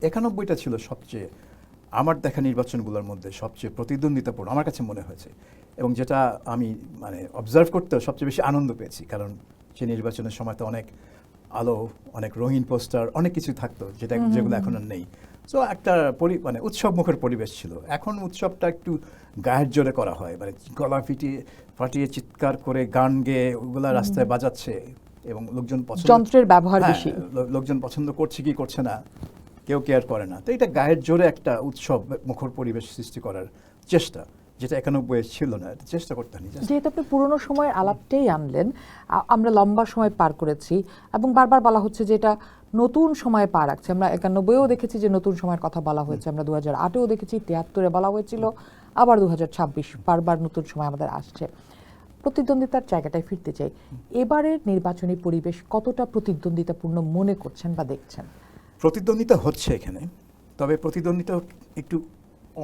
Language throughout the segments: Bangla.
91টা ছিল সবচেয়ে আমার দেখা নির্বাচনগুলোর মধ্যে সবচেয়ে প্রতিদ্বন্দ্বিতাপূর্ণ আমার কাছে মনে হয়েছে, এবং যেটা আমি মানে অবজার্ভ করতেও সবচেয়ে বেশি আনন্দ পেয়েছি, কারণ সেই নির্বাচনের সময় তো অনেক আলো, অনেক রঙিন পোস্টার, অনেক কিছু থাকতো যেগুলো এখন আর নেই। সো একটা মানে উৎসবমুখর পরিবেশ ছিল। এখন উৎসবটা একটু গায়ের জোরে করা হয়, মানে গলা ফাটিয়ে চিৎকার করে গান গেয়ে ওগুলা রাস্তায় বাজাচ্ছে, এবং লোকজন যন্ত্রের ব্যবহার বেশি, লোকজন পছন্দ করছে কি করছে না কেউ কেয়ার করে না। তো এটা গায়ের জোরে একটা উৎসব মুখর পরিবেশ সৃষ্টি করার চেষ্টা, যেটা 91 ছিল না, চেষ্টা করতে হয়নি। যেহেতু আপনি পুরনো সময়ের আলাপটাই আনলেন, আমরা লম্বা সময় পার করেছি এবং বারবার বলা হচ্ছে যে এটা নতুন সময়ে পা রাখছে। আমরা 91-এও দেখেছি যে নতুন সময়ের কথা বলা হয়েছে, আমরা 2008-এও দেখেছি, 73-এ বলা হয়েছিল, আবার 2026 বারবার নতুন সময় আমাদের আসছে। প্রতিদ্বন্দ্বিতার জায়গাটায় ফিরতে চাই। এবারের নির্বাচনী পরিবেশ কতটা প্রতিদ্বন্দ্বিতাপূর্ণ মনে করছেন বা দেখছেন? প্রতিদ্বন্দ্বিতা হচ্ছে এখানে, তবে প্রতিদ্বন্দ্বিতা একটু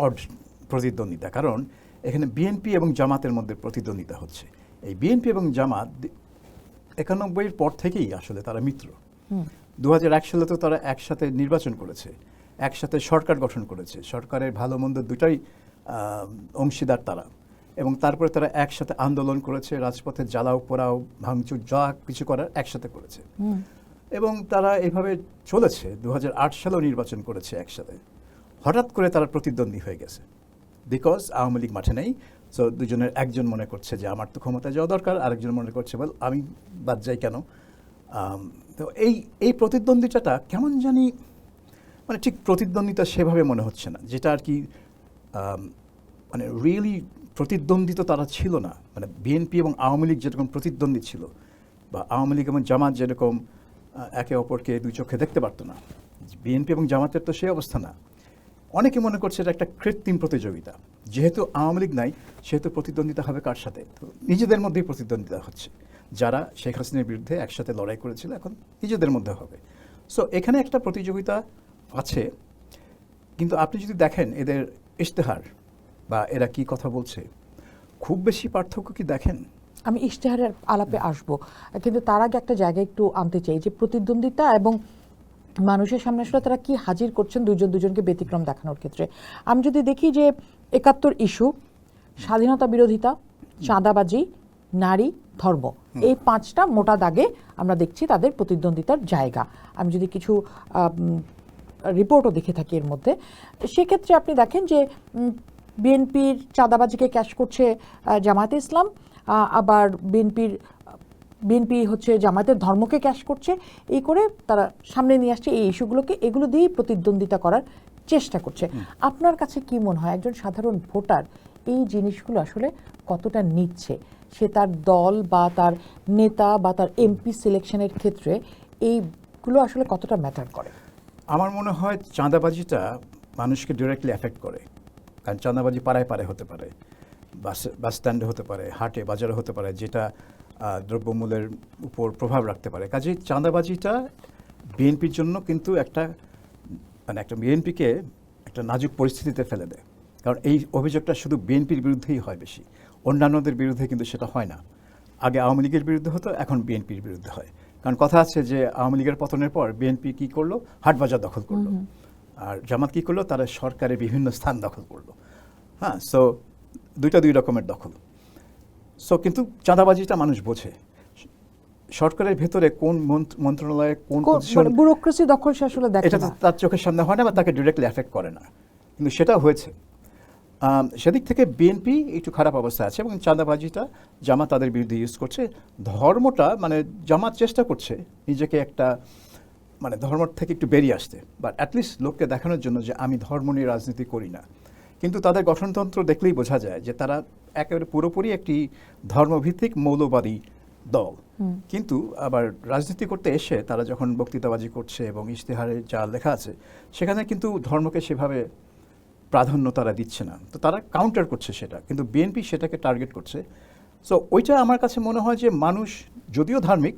অড প্রতিদ্বন্দ্বিতা, কারণ এখানে বিএনপি এবং জামাতের মধ্যে প্রতিদ্বন্দ্বিতা হচ্ছে। এই বিএনপি এবং জামাত 91-এর পর থেকেই আসলে তারা মিত্র। 2001 সালে তো তারা একসাথে নির্বাচন করেছে, একসাথে সরকার গঠন করেছে, সরকারের ভালো মন্দ দুটাই অংশীদার তারা, এবং তারপরে তারা একসাথে আন্দোলন করেছে, রাজপথে জ্বালাও পোড়াও ভাঙচুর যা কিছু করার একসাথে করেছে, এবং তারা এইভাবে চলেছে। 2008 সালেও নির্বাচন করেছে একসাথে। হঠাৎ করে তারা প্রতিদ্বন্দ্বী হয়ে গেছে বিকজ আওয়ামী লীগ মাঠে নেই। সো দুজনের একজন মনে করছে যে আমার তো ক্ষমতায় যাওয়া দরকার, আরেকজন মনে করছে বল আমি বাদ যাই কেন। তো এই প্রতিদ্বন্দ্বিতাটা কেমন জানি মানে ঠিক প্রতিদ্বন্দ্বিতা সেভাবে মনে হচ্ছে না, যেটা আর কি মানে রিয়েলি প্রতিদ্বন্দ্বিতা তারা ছিল না। মানে বিএনপি এবং আওয়ামী লীগ যেরকম প্রতিদ্বন্দ্বী ছিল, বা আওয়ামী লীগ এবং জামাত যেরকম একে অপরকে দুই চোখে দেখতে পারতো না, বিএনপি এবং জামাতের তো সেই অবস্থা না। অনেকে মনে করছে এটা একটা কৃত্রিম প্রতিযোগিতা, যেহেতু আওয়ামী লীগ নাই সেহেতু প্রতিদ্বন্দ্বিতা হবে কার সাথে? তো নিজেদের মধ্যেই প্রতিদ্বন্দ্বিতা হচ্ছে। যারা শেখ হাসিনার বিরুদ্ধে একসাথে লড়াই করেছিল এখন নিজেদের মধ্যে হবে। সো এখানে একটা প্রতিযোগিতা আছে, কিন্তু আপনি যদি দেখেন এদের ইশতেহার বা এরা কি কথা বলছে, খুব বেশি পার্থক্য কি দেখেন? আমি ইশতেহারের আলাপে আসব, কিন্তু তার আগে একটা জায়গায় একটু আনতে চাই যে প্রতিদ্বন্দ্বিতা এবং মানুষের সামনে আসলে তারা কি হাজির করছেন দুজনকে ব্যতিক্রম দেখানোর ক্ষেত্রে। আমি যদি দেখি যে 71 ইস্যু, স্বাধীনতা বিরোধিতা, চাঁদাবাজি, নারী, ধর্ম, এই 5টা মোটা দাগে আমরা দেখছি তাদের প্রতিদ্বন্দ্বিতার জায়গা। আমি যদি কিছু রিপোর্টও দেখে থাকি এর মধ্যে, সেক্ষেত্রে আপনি দেখেন যে বিএনপির চাঁদাবাজিকে ক্যাশ করছে জামায়াতে ইসলাম, আবার বিএনপি হচ্ছে জামায়াতের ধর্মকে ক্যাশ করছে। এই করে তারা সামনে নিয়ে আসছে এই ইস্যুগুলোকে, এগুলো দিয়েই প্রতিদ্বন্দ্বিতা করার চেষ্টা করছে। আপনার কাছে কি মনে হয় একজন সাধারণ ভোটার এই জিনিসগুলো আসলে কতটা নিচ্ছে? সে তার দল বা তার নেতা বা তার এমপি সিলেকশনের ক্ষেত্রে এইগুলো আসলে কতটা ম্যাটার করে? আমার মনে হয় চাঁদাবাজিটা মানুষকে ডিরেক্টলি এফেক্ট করে, কারণ চাঁদাবাজি পাড়ায় পাড়ায় হতে পারে, বাস স্ট্যান্ডে হতে পারে, হাটে বাজারে হতে পারে, যেটা দ্রব্যমূল্যের উপর প্রভাব রাখতে পারে। কাজেই চাঁদাবাজিটা বিএনপির জন্য কিন্তু একটা বিএনপিকে একটা নাজুক পরিস্থিতিতে ফেলে দেয়, কারণ এই অভিযোগটা শুধু বিএনপির বিরুদ্ধেই হয় বেশি, অন্যান্যদের বিরুদ্ধে কিন্তু সেটা হয় না। আগে আওয়ামী লীগের বিরুদ্ধে হতো, এখন বিএনপির বিরুদ্ধে হয়। কারণ কথা আছে যে আওয়ামী লীগের পতনের পর বিএনপি কী করলো? হাটবাজার দখল করলো, আর জামাত কী করলো? তারা সরকারের বিভিন্ন স্থান দখল করলো। হ্যাঁ, সো দুই রকমের দখল। সো কিন্তু চাঁদাবাজিটা মানুষ বোঝে, সরকারের ভেতরে কোন মন্ত্রণালয়ে কোন ব্যুরোক্রেসি দখল সে আসলে দেখে এটা না, তার চোখের সামনে হয় না বা তাকে ডিরেক্টলি এফেক্ট করে না, কিন্তু সেটা হয়েছে। সেদিক থেকে বিএনপি একটু খারাপ অবস্থায় আছে, এবং চাঁদাবাজিটা জামাত তাদের বিরুদ্ধে ইউজ করছে। ধর্মটা মানে জামাত চেষ্টা করছে নিজেকে একটা মানে ধর্ম থেকে একটু বেরিয়ে আসতে, বা অ্যাটলিস্ট লোককে দেখানোর জন্য যে আমি ধর্ম নিয়ে রাজনীতি করি না। কিন্তু তাদের গঠনতন্ত্র দেখলেই বোঝা যায় যে তারা একেবারে পুরোপুরি একটি ধর্মভিত্তিক মৌলবাদী দল। কিন্তু আবার রাজনীতি করতে এসে তারা যখন বক্তৃতাবাজি করছে এবং ইশতেহারে যা লেখা আছে সেখানে কিন্তু ধর্মকে সেভাবে প্রাধান্য তারা দিচ্ছে না, তো তারা কাউন্টার করছে সেটা, কিন্তু বিএনপি সেটাকে টার্গেট করছে। সো ওইটা আমার কাছে মনে হয় যে মানুষ যদিও ধার্মিক,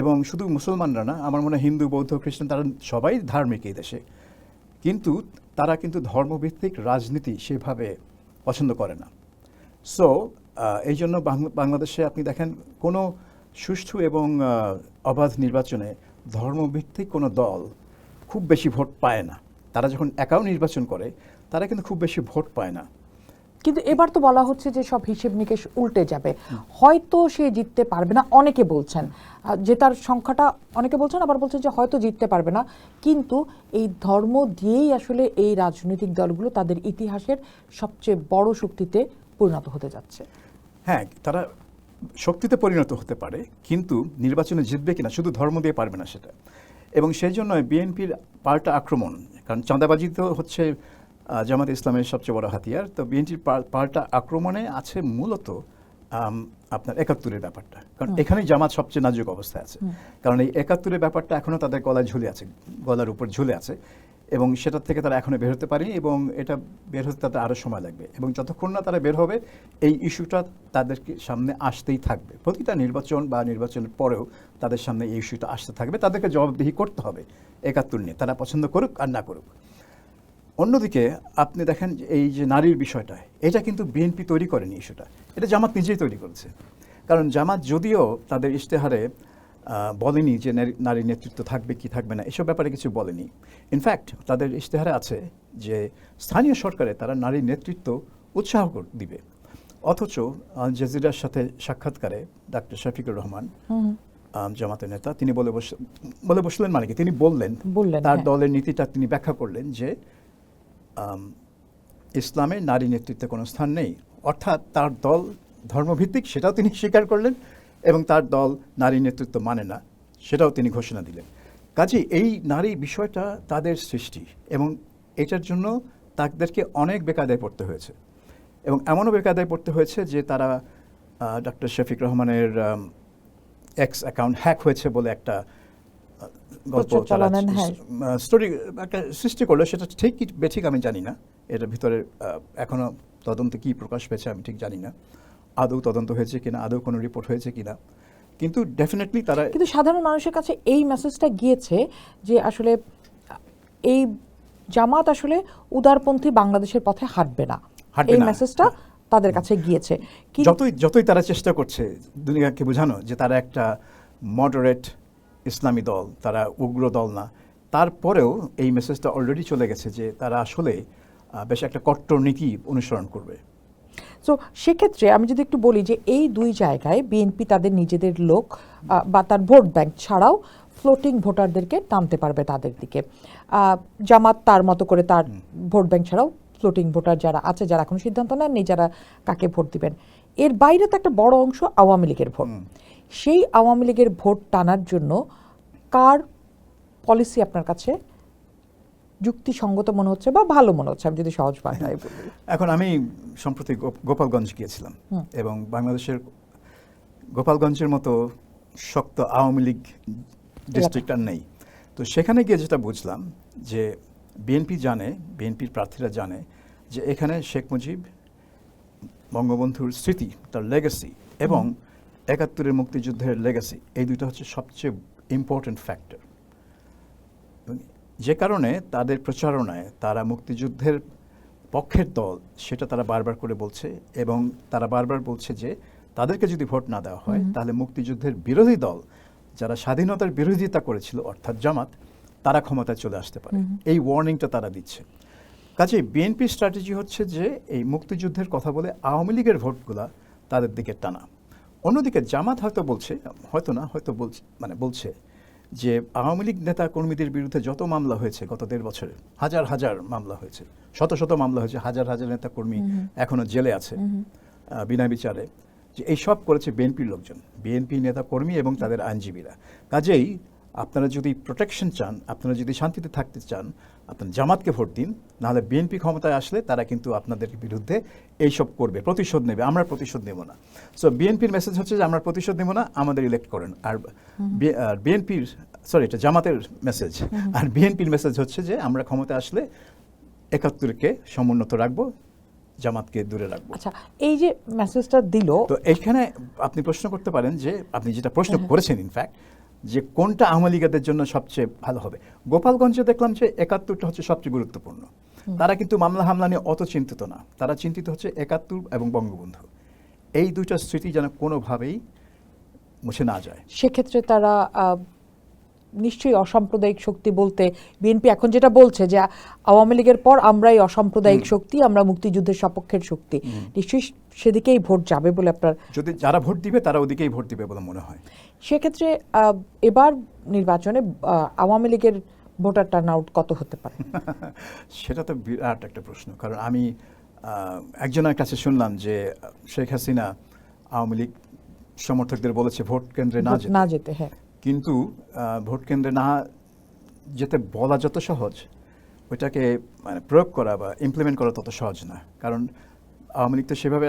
এবং শুধু মুসলমানরা না, আমার মনে হয় হিন্দু, বৌদ্ধ, খ্রিস্টান তারা সবাই ধার্মিক এই দেশে, কিন্তু তারা কিন্তু ধর্মভিত্তিক রাজনীতি সেভাবে পছন্দ করে না। সো এই জন্য বাংলাদেশে আপনি দেখেন কোনো সুষ্ঠু এবং অবাধ নির্বাচনে ধর্মভিত্তিক কোনো দল খুব বেশি ভোট পায় না। তারা যখন একাও নির্বাচন করে তারা কিন্তু খুব বেশি ভোট পায় না। কিন্তু এবার তো বলা হচ্ছে যে সব হিসেব নিকেশ উল্টে যাবে, হয়তো সে জিততে পারবে না, অনেকে বলছেন জেতার সংখ্যাটা, অনেকে বলছেন আবার বলছেন যে হয়তো জিততে পারবে না, কিন্তু এই ধর্ম দিয়েই আসলে এই রাজনৈতিক দলগুলো তাদের ইতিহাসের সবচেয়ে বড় শক্তিতে পরিণত হতে যাচ্ছে। হ্যাঁ, তারা শক্তিতে পরিণত হতে পারে, কিন্তু নির্বাচনে জিতবে কিনা শুধু ধর্ম দিয়ে পারবে না সেটা। এবং সেই জন্য বিএনপির পাল্টা আক্রমণ, কারণ চাঁদাবাজি তো হচ্ছে জামাত ইসলামের সবচেয়ে বড় হাতিয়ার, তো বিএনপির পাল্টা আক্রমণে আছে মূলত আপনার ৭১-এর ব্যাপারটা, কারণ এখানেই জামাত সবচেয়ে নাজুক অবস্থায় আছে। কারণ এই ৭১-এর ব্যাপারটা এখনও তাদের গলায় ঝুলে আছে, গলার উপর ঝুলে আছে, এবং সেটার থেকে তারা এখনো বের হতে পারেনি, এবং এটা বের হতে তাদের আরও সময় লাগবে। এবং যতক্ষণ না তারা বের হবে এই ইস্যুটা তাদেরকে সামনে আসতেই থাকবে। প্রতিটা নির্বাচন বা নির্বাচনের পরেও তাদের সামনে এই ইস্যুটা আসতে থাকবে, তাদেরকে জবাবদিহি করতে হবে ৭১ নিয়ে, তারা পছন্দ করুক আর না করুক। অন্যদিকে আপনি দেখেন এই যে নারীর বিষয়টা, এটা কিন্তু বিএনপি তৈরি করেনি ইস্যুটা, এটা জামাত নিজেই তৈরি করেছে। কারণ জামাত যদিও তাদের ইশতেহারে বলেনি যে নারী নেতৃত্ব থাকবে কি থাকবে না, এসব ব্যাপারে কিছু বলেনি। ইনফ্যাক্ট তাদের ইশতেহারে আছে যে স্থানীয় সরকারে তারা নারী নেতৃত্ব উৎসাহ দিবে, অথচ আল জাজিরার সাথে সাক্ষাৎকারে ডাক্তার শফিকুর রহমান জামাতের নেতা তিনি বলে বসলেন, মানে কি তিনি বললেন তার দলের নীতিটা তিনি ব্যাখ্যা করলেন যে ইসলামে নারী নেতৃত্বে কোনো স্থান নেই, অর্থাৎ তার দল ধর্মভিত্তিক সেটাও তিনি স্বীকার করলেন, এবং তার দল নারী নেতৃত্ব মানে না সেটাও তিনি ঘোষণা দিলেন। কাজেই এই নারী বিষয়টা তাদের সৃষ্টি, এবং এটার জন্য তাদেরকে অনেক বেকায়দায় পড়তে হয়েছে, এবং এমনও বেকায়দায় পড়তে হয়েছে যে তারা ডক্টর শফিক রহমানের এক্স অ্যাকাউন্ট হ্যাক হয়েছে বলে একটা গল্প স্টোরি একটা সৃষ্টি করলো। সেটা ঠিক কি বেঠিক আমি জানি না, এটার ভিতরে এখনও তদন্তে কি প্রকাশ পেয়েছে আমি ঠিক জানি না, আদৌ তদন্ত হয়েছে কিনা, আদৌ কোনো রিপোর্ট হয়েছে কিনা, কিন্তু ডেফিনেটলি তারা, কিন্তু সাধারণ মানুষের কাছে এই মেসেজটা গিয়েছে যে আসলে এই জামাত আসলে উদারপন্থী বাংলাদেশের পথে হাঁটবে না, এই মেসেজটা তাদের কাছে গিয়েছে। যতই তারা চেষ্টা করছে দুনিয়াকে বোঝানো যে তারা একটা মডারেট ইসলামী দল, তারা উগ্র দল না, তারপরেও এই মেসেজটা অলরেডি চলে গেছে যে তারা আসলে বেশ একটা কট্টর নীতি অনুসরণ করবে। সো সেক্ষেত্রে আমি যদি একটু বলি যে এই দুই জায়গায় বিএনপি তাদের নিজেদের লোক বা তার ভোট ব্যাংক ছাড়াও ফ্লোটিং ভোটারদেরকে টানতে পারবে তাদের দিকে, জামাত তার মতো করে তার ভোট ব্যাংক ছাড়াও ফ্লোটিং ভোটার যারা আছে, যারা এখনো সিদ্ধান্ত নেননি যারা কাকে ভোট দিবেন, এর বাইরে তো একটা বড় অংশ আওয়ামী লীগের ভোট। সেই আওয়ামী লীগের ভোট টানার জন্য কার পলিসি আপনার কাছে যুক্তিসঙ্গত মনে হচ্ছে বা ভালো মনে হচ্ছে, আমি যদি সহজ ভাষায় বলি? এখন আমি সম্প্রতি গোপালগঞ্জ গিয়েছিলাম, এবং বাংলাদেশের গোপালগঞ্জের মতো শক্ত আওয়ামী লীগ ডিস্ট্রিক্ট আর নেই। তো সেখানে গিয়ে যেটা বুঝলাম যে বিএনপি জানে, বিএনপির প্রার্থীরা জানে যে এখানে শেখ মুজিব, বঙ্গবন্ধুর স্মৃতি, তার লেগাসি, এবং ৭১-এর মুক্তিযুদ্ধের লেগাসি, এই দুটো হচ্ছে সবচেয়ে ইম্পর্টেন্ট ফ্যাক্টর। যে কারণে তাদের প্রচারণায় তারা মুক্তিযুদ্ধের পক্ষের দল সেটা তারা বারবার করে বলছে, এবং তারা বারবার বলছে যে তাদেরকে যদি ভোট না দেওয়া হয় তাহলে মুক্তিযুদ্ধের বিরোধী দল যারা স্বাধীনতার বিরোধিতা করেছিল অর্থাৎ জামাত, তারা ক্ষমতায় চলে আসতে পারে, এই ওয়ার্নিংটা তারা দিচ্ছে। কাজেই বিএনপির স্ট্র্যাটেজি হচ্ছে যে এই মুক্তিযুদ্ধের কথা বলে আওয়ামী লীগের ভোটগুলা তাদের দিকে টানা। অন্যদিকে জামাত হয়তো বলছে, হয়তো না, হয়তো বলছে যে আওয়ামী লীগ নেতা কর্মীদের বিরুদ্ধে যত মামলা হয়েছে গত ১.৫ বছরে, হাজার হাজার মামলা হয়েছে, শত শত মামলা হয়েছে, হাজার হাজার নেতা কর্মী এখনো জেলে আছে বিনা বিচারে, যে এইসব করেছে বিএনপির লোকজন, বিএনপি নেতা কর্মী এবং তাদের আইনজীবীরা। কাজেই আপনারা যদি প্রোটেকশন চান, আপনারা যদি শান্তিতে থাকতে চান, আপনার জামাতকে ভোট দিন, নাহলে বিএনপি ক্ষমতায় আসলে তারা কিন্তু আপনাদের বিরুদ্ধে এইসব করবে, প্রতিশোধ নেবে, আমরা প্রতিশোধ নেব না। সো বিএনপির মেসেজ হচ্ছে যে আমরা প্রতিশোধ নেব না, আমাদের ইলেক্ট করেন। আর বিএনপির এটা জামাতের মেসেজ, আর বিএনপির মেসেজ হচ্ছে যে আমরা ক্ষমতায় আসলে ৭১-কে সমুন্নত রাখবো, জামাতকে দূরে রাখবো। আচ্ছা, এই যে মেসেজটা দিল, তো এইখানে আপনি প্রশ্ন করতে পারেন যে আপনি যেটা প্রশ্ন করেছেন ইনফ্যাক্ট, যে কোনটা আওয়ামী লীগের জন্য সবচেয়ে ভালো হবে। গোপালগঞ্জে দেখলাম যে ৭১টা হচ্ছে সবচেয়ে গুরুত্বপূর্ণ। তারা কিন্তু মামলা হামলা নিয়ে অত চিন্তিত না, তারা চিন্তিত হচ্ছে ৭১ এবং বঙ্গবন্ধু, এই দুইটা স্মৃতি যেন কোনোভাবেই মুছে না যায়। সেক্ষেত্রে তারা নিশ্চয়ই অসাম্প্রদায়িক শক্তি বলতে বিএনপি এখন যেটা বলছে যে আওয়ামী লীগের পর আমরাই অসাম্প্রদায়িক শক্তি, আমরা মুক্তিযুদ্ধের সপক্ষের শক্তি, নিশ্চয়ই সেদিকেই ভোট যাবে বলে আপনার, যদি যারা ভোট দিবে তারা ওদিকেই ভোট দিবে বলে মনে হয়। সেক্ষেত্রে এবার নির্বাচনে আওয়ামী লীগের ভোটার টার্ন আউট কত হতে পারে? সেটা তো বিরাট একটা প্রশ্ন, কারণ আমি একজনের কাছে শুনলাম যে শেখ হাসিনা আওয়ামী লীগ সমর্থকদের বলেছে ভোট কেন্দ্রে না যেতে। হ্যাঁ, কিন্তু ভোট কেন্দ্রে না যেতে বলা যত সহজ, ওইটাকে মানে প্রয়োগ করা বা ইমপ্লিমেন্ট করা তত সহজ না। কারণ আওয়ামী লীগ তো সেভাবে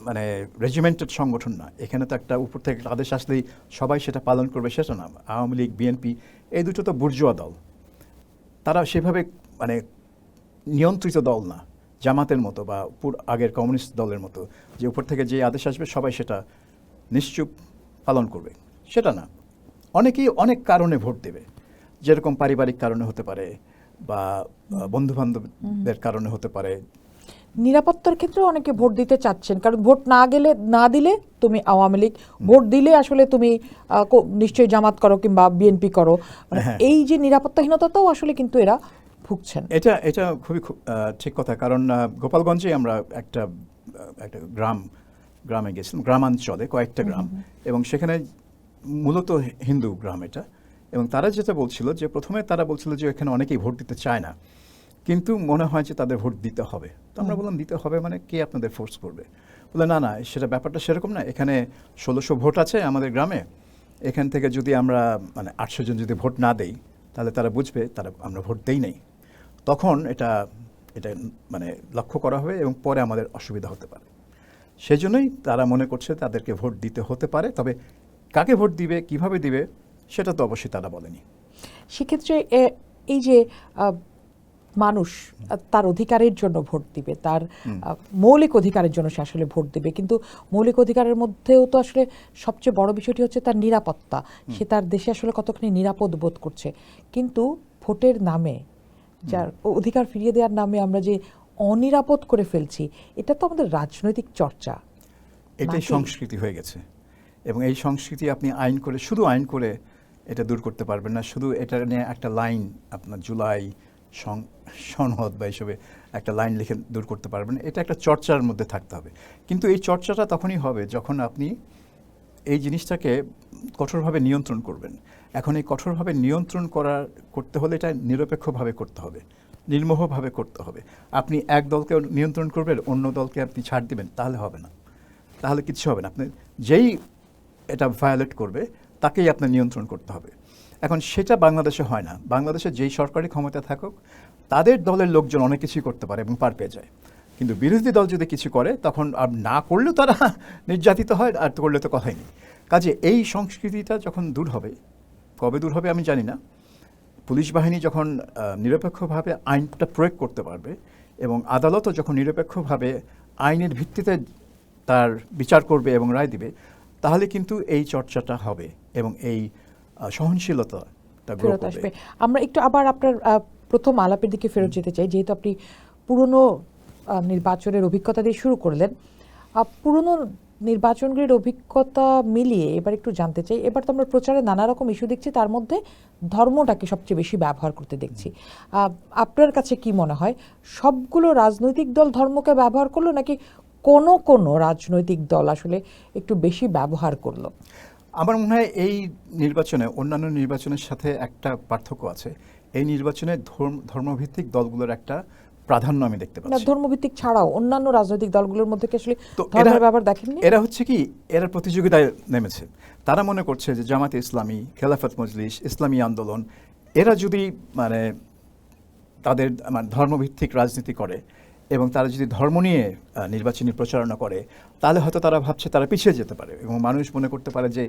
মানে রেজিমেন্টেড সংগঠন না। এখানে তো একটা উপর থেকে আদেশ আসলেই সবাই সেটা পালন করবে সেটা না। আওয়ামী লীগ, বিএনপি এই দুটো তো বুর্জোয়া দল, তারা সেভাবে মানে নিয়ন্ত্রিত দল না, জামাতের মতো বা আগের কমিউনিস্ট দলের মতো যে উপর থেকে যে আদেশ আসবে সবাই সেটা নিশ্চুপ পালন করবে, সেটা না। অনেকেই অনেক কারণে ভোট দেবে, যেরকম পারিবারিক কারণে হতে পারে বা বন্ধুবান্ধবদের কারণে হতে পারে। নিরাপত্তার ক্ষেত্রে অনেকে ভোট দিতে চাচ্ছেন, কারণ ভোট না দিলে তুমি আওয়ামী লীগ, ভোট দিলে আসলে তুমি নিশ্চয়ই জামাত করো কিংবা বিএনপি করো, মানে এই যে নিরাপত্তাহীনতাটাও আসলে কিন্তু এরা ভুগছেন। এটা খুবই ঠিক কথা। কারণ গোপালগঞ্জে আমরা একটা গ্রামে গেছিলাম, গ্রামাঞ্চলে কয়েকটা গ্রাম, এবং সেখানে মূলত হিন্দু গ্রাম এটা। এবং তারা যেটা বলছিল যে প্রথমে তারা বলছিল যে এখানে অনেকেই ভোট দিতে চায় না, কিন্তু মনে হয় যে তাদের ভোট দিতে হবে। তো আমরা বললাম দিতে হবে মানে কে আপনাদের ফোর্স করবে? বলে না সেটা ব্যাপারটা সেরকম না। এখানে 1600 ভোট আছে আমাদের গ্রামে, এখান থেকে যদি আমরা মানে 800 জন যদি ভোট না দেই তাহলে তারা বুঝবে আমরা ভোট দেই নাই। তখন এটা মানে লক্ষ্য করা হবে এবং পরে আমাদের অসুবিধা হতে পারে। সেজন্যই তারা মনে করছে তাদেরকে ভোট দিতে হতে পারে। তবে কাকে ভোট দিবে, কিভাবে দিবে, সেটা তো অবশ্যই তারা বলেনি। সেক্ষেত্রে এই যে মানুষ তার অধিকারের জন্য ভোট দিবে, তার মৌলিক অধিকারের জন্য সে আসলে ভোট দিবে, কিন্তু মৌলিক অধিকারের মধ্যেও তো আসলে সবচেয়ে বড় বিষয়টি হচ্ছে তার নিরাপত্তা। সে তার দেশে আসলে কতখানি নিরাপদ বোধ করছে। কিন্তু ভোটের নামে, যার অধিকার ফিরিয়ে দেওয়ার নামে আমরা যে অনিরাপদ করে ফেলছি, এটা তো আমাদের রাজনৈতিক চর্চা, এটাই সংস্কৃতি হয়ে গেছে। এবং এই সংস্কৃতি আপনি শুধু আইন করে এটা দূর করতে পারবেন না। শুধু এটা নিয়ে একটা লাইন আপনার জুলাই সনদ বা এইসবে একটা লাইন লিখে দূর করতে পারবেন। এটা একটা চর্চার মধ্যে থাকতে হবে। কিন্তু এই চর্চাটা তখনই হবে যখন আপনি এই জিনিসটাকে কঠোরভাবে নিয়ন্ত্রণ করবেন। এখন এই কঠোরভাবে নিয়ন্ত্রণ করতে হলে এটা নিরপেক্ষভাবে করতে হবে, নির্মোহভাবে করতে হবে। আপনি এক দলকে নিয়ন্ত্রণ করবেন, অন্য দলকে আপনি ছাড় দিবেন, তাহলে হবে না, তাহলে কিছু হবে না। আপনি যেই এটা ভায়োলেট করবে তাকেই আপনার নিয়ন্ত্রণ করতে হবে। এখন সেটা বাংলাদেশে হয় না। বাংলাদেশে যেই সরকারি ক্ষমতা থাকুক তাদের দলের লোকজন অনেক কিছুই করতে পারে এবং পার পেয়ে যায়। কিন্তু বিরোধী দল যদি কিছু করে তখন আর না করলেও তারা নির্যাতিত হয়, আর করলে তো কথাই নেই। কাজে এই সংস্কৃতিটা যখন দূর হবে, কবে দূর হবে আমি জানি না। পুলিশ বাহিনী যখন নিরপেক্ষভাবে আইনটা প্রয়োগ করতে পারবে এবং আদালতও যখন নিরপেক্ষভাবে আইনের ভিত্তিতে তার বিচার করবে এবং রায় দিবে, তাহলে কিন্তু এই চর্চাটা হবে এবং এই সহনশীলতাটা গ্রো করবে। আমরা একটু আবার আপনার প্রথম আলাপের দিকে ফেরত যেতে চাই, যেহেতু আপনি পুরনো নির্বাচনের অভিজ্ঞতা দিয়ে শুরু করলেন। পুরনো নির্বাচনের অভিজ্ঞতা মিলিয়ে এবার একটু জানতে চাই, এবার তো আমরা প্রচারে নানা রকম ইস্যু দেখছি, তার মধ্যে ধর্মটাকে সবচেয়ে বেশি ব্যবহার করতে দেখছি। আপনার কাছে কি মনে হয়, সবগুলো রাজনৈতিক দল ধর্মকে ব্যবহার করলো নাকি কোনো রাজনৈতিক দল আসলে একটু বেশি ব্যবহার করলো? আমার মনে হয় এই নির্বাচনে অন্যান্য নির্বাচনের সাথে একটা পার্থক্য আছে। এই নির্বাচনে ধর্মভিত্তিক দলগুলোর একটা প্রাধান্য আমি দেখতে পাচ্ছি। ধর্মভিত্তিক ছাড়াও অন্যান্য রাজনৈতিক দলগুলোর মধ্যে কি আসলে ধর্মের ব্যাপার দেখেননি? এরা হচ্ছে কি, এরা প্রতিযোগিতায় নেমেছে। তারা মনে করছে যে জামাতে ইসলামী, খেলাফত মজলিস, ইসলামী আন্দোলন, এরা যদি মানে তাদের ধর্মভিত্তিক রাজনীতি করে এবং তারা যদি ধর্ম নিয়ে নির্বাচনী প্রচারণা করে, তাহলে হয়তো তারা ভাবছে তারা পিছিয়ে যেতে পারে এবং মানুষ মনে করতে পারে যে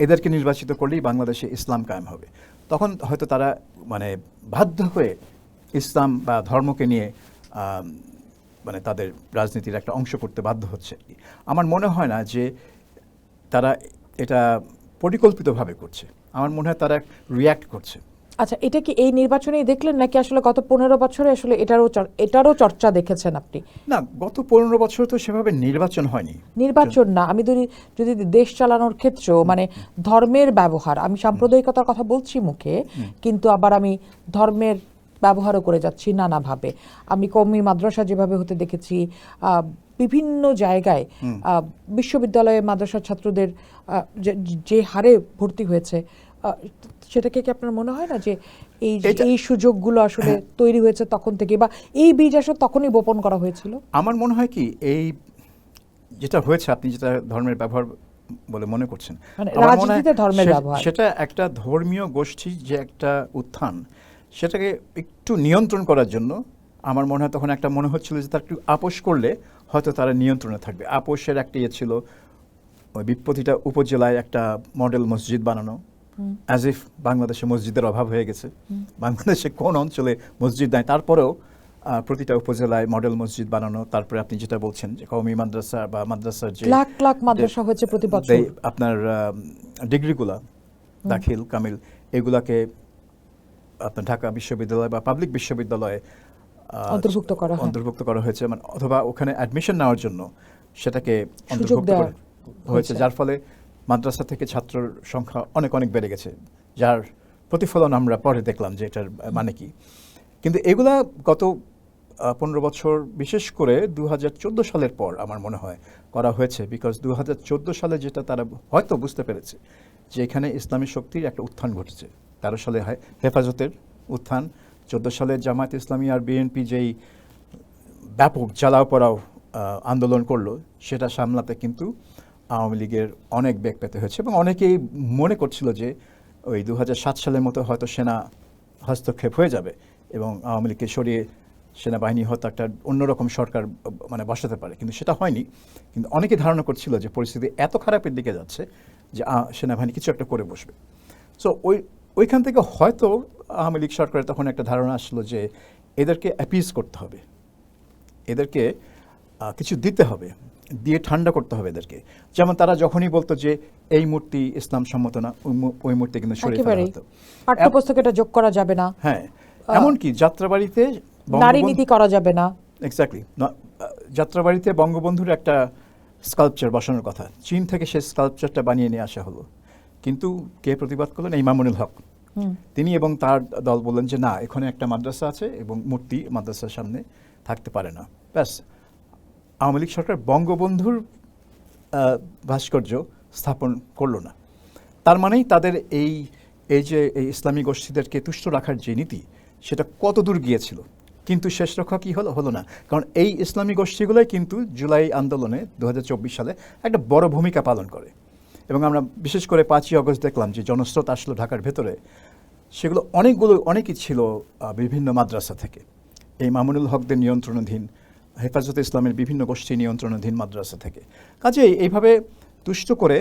এদেরকে নির্বাচিত করলেই বাংলাদেশে ইসলাম কায়েম হবে। তখন হয়তো তারা মানে বাধ্য হয়ে ইসলাম বা ধর্মকে নিয়ে মানে তাদের রাজনীতির একটা অংশ করতে বাধ্য হচ্ছে। আমার মনে হয় না যে তারা এটা পরিকল্পিতভাবে করছে। আমার মনে হয় তারা রিয়্যাক্ট করছে। আচ্ছা, এটা কি এই নির্বাচনেই দেখলেন নাকি আসলে গত 15 বছরে আসলে এটারও চর্চা দেখেছেন আপনি? না, গত 15 বছর তো সেভাবে নির্বাচন হয়নি। নির্বাচন না, আমি যদি দেশ চালানোর ক্ষেত্রেও মানে ধর্মের ব্যবহার, আমি সাম্প্রদায়িকতার কথা বলছি মুখে, কিন্তু আবার আমি ধর্মের ব্যবহারও করে যাচ্ছি নানাভাবে। আমি কওমি মাদ্রাসা যেভাবে হতে দেখেছি, বিভিন্ন জায়গায় বিশ্ববিদ্যালয়ে মাদ্রাসার ছাত্রদের যে হারে ভর্তি হয়েছে, সেটাকে কি আপনার মনে হয় না যে এই সুযোগগুলো আসলে তৈরি হয়েছে তখন থেকে, বা এই বীজ আসলে তখনই বপন করা হয়েছিল? আমার মনে হয় কি, এই যেটা হয়েছে, আপনি যেটা ধর্মের ব্যবহার বলে মনে করছেন, মানে আমার মনে হয় রাজনীতিতে ধর্মের ব্যবহার, সেটা একটা ধর্মীয় গোষ্ঠী যে একটা উত্থান, সেটাকে একটু নিয়ন্ত্রণ করার জন্য আমার মনে হয় তখন একটা মনে হচ্ছিল যে তার একটু আপোষ করলে হয়তো তারা নিয়ন্ত্রণে থাকবে। আপোষের একটা ইয়ে ছিল, ওই প্রতিটা উপজেলায় একটা মডেল মসজিদ বানানো, অ্যাজ ইফ বাংলাদেশে মসজিদের অভাব হয়ে গেছে। বাংলাদেশে কোন অঞ্চলে মসজিদ নাই, তারপরেও প্রতিটা উপজেলায় মডেল মসজিদ বানানো। তারপরে আপনি যেটা বলছেন যে কওমি মাদ্রাসা বা মাদ্রাসার যে লাখ লাখ মাদ্রাসা হচ্ছে প্রতি বছর, আপনার ডিগ্রিগুলা দাখিল কামিল এগুলাকে আপনার ঢাকা বিশ্ববিদ্যালয় বা পাবলিক বিশ্ববিদ্যালয়ে অন্তর্ভুক্ত করা হয়েছে, মানে অথবা ওখানে অ্যাডমিশন নেওয়ার জন্য সেটাকে অন্তর্ভুক্ত করা হয়েছে, যার ফলে মাদ্রাসা থেকে ছাত্রর সংখ্যা অনেক অনেক বেড়ে গেছে, যার প্রতিফলন আমরা পরে দেখলাম যে এটার মানে কি। কিন্তু এগুলা গত 15 বছর, বিশেষ করে 2014 সালের পর আমার মনে হয় করা হয়েছে, বিকজ 2014 সালে যেটা তারা হয়তো বুঝতে পেরেছে যে এখানে ইসলামী শক্তির একটা উত্থান ঘটেছে। 13 সালে হেফাজতের উত্থান, 14 সালে জামায়াত ইসলামী আর বিএনপি যেই ব্যাপক জ্বালাও পোড়াও আন্দোলন করলো, সেটা সামলাতে কিন্তু আওয়ামী লীগের অনেক বেগ পেতে হয়েছে, এবং অনেকেই মনে করছিল যে ওই 2007 সালের মতো হয়তো সেনা হস্তক্ষেপ হয়ে যাবে এবং আওয়ামী লীগকে সরিয়ে সেনাবাহিনী হয়তো একটা অন্যরকম সরকার মানে বসাতে পারে, কিন্তু সেটা হয়নি। কিন্তু অনেকে ধারণা করছিল যে পরিস্থিতি এত খারাপের দিকে যাচ্ছে যে সেনাবাহিনী কিছু একটা করে বসবে। সো ওইখান থেকে হয়তো আওয়ামী লীগ সরকারের তখন একটা ধারণা আসলো যে এদেরকে অ্যাপিজ করতে হবে, এদেরকে কিছু দিতে হবে, দিয়ে ঠান্ডা করতে হবে এদেরকে। যেমন তারা যখনই বলতো যে এই মূর্তি ইসলাম সম্মত না, ওই মূর্তি কিন্তু সরিয়ে ফেলা হতো, পাঠ্যপুস্তকে এটা যোগ করা যাবে না, হ্যাঁ, এমনকি যাত্রাবাড়িতে নারী নীতি করা যাবে না। এক্স্যাক্টলি, যাত্রাবাড়িতে বঙ্গবন্ধুর একটা স্কাল্পচার বসানোর কথা, চীন থেকে সেই স্কাল্পচারটা বানিয়ে নিয়ে আসা হলো, কিন্তু কে প্রতিবাদ করলেন? এই মামুনুল হক। তিনি এবং তার দল বললেন যে না, এখানে একটা মাদ্রাসা আছে এবং মূর্তি মাদ্রাসার সামনে থাকতে পারে না। ব্যাস, আওয়ামী লীগ সরকার বঙ্গবন্ধুর ভাস্কর্য স্থাপন করলো না। তার মানেই তাদের এই যে এই ইসলামী গোষ্ঠীদেরকে তুষ্ট রাখার যে নীতি, সেটা কত দূর গিয়েছিল। কিন্তু শেষ রক্ষা কি হলো না, কারণ এই ইসলামী গোষ্ঠীগুলোই কিন্তু জুলাই আন্দোলনে 2024 সালে একটা বড় ভূমিকা পালন করে। এবং আমরা বিশেষ করে 5ই আগস্ট দেখলাম যে জনস্রোত আসলো ঢাকার ভেতরে, সেগুলো অনেকই ছিল বিভিন্ন মাদ্রাসা থেকে, এই মামুনুল হকদের নিয়ন্ত্রণাধীন, হেফাজতে ইসলামের বিভিন্ন গোষ্ঠী নিয়ন্ত্রণাধীন মাদ্রাসা থেকে। কাজেই এইভাবে তুষ্ট করে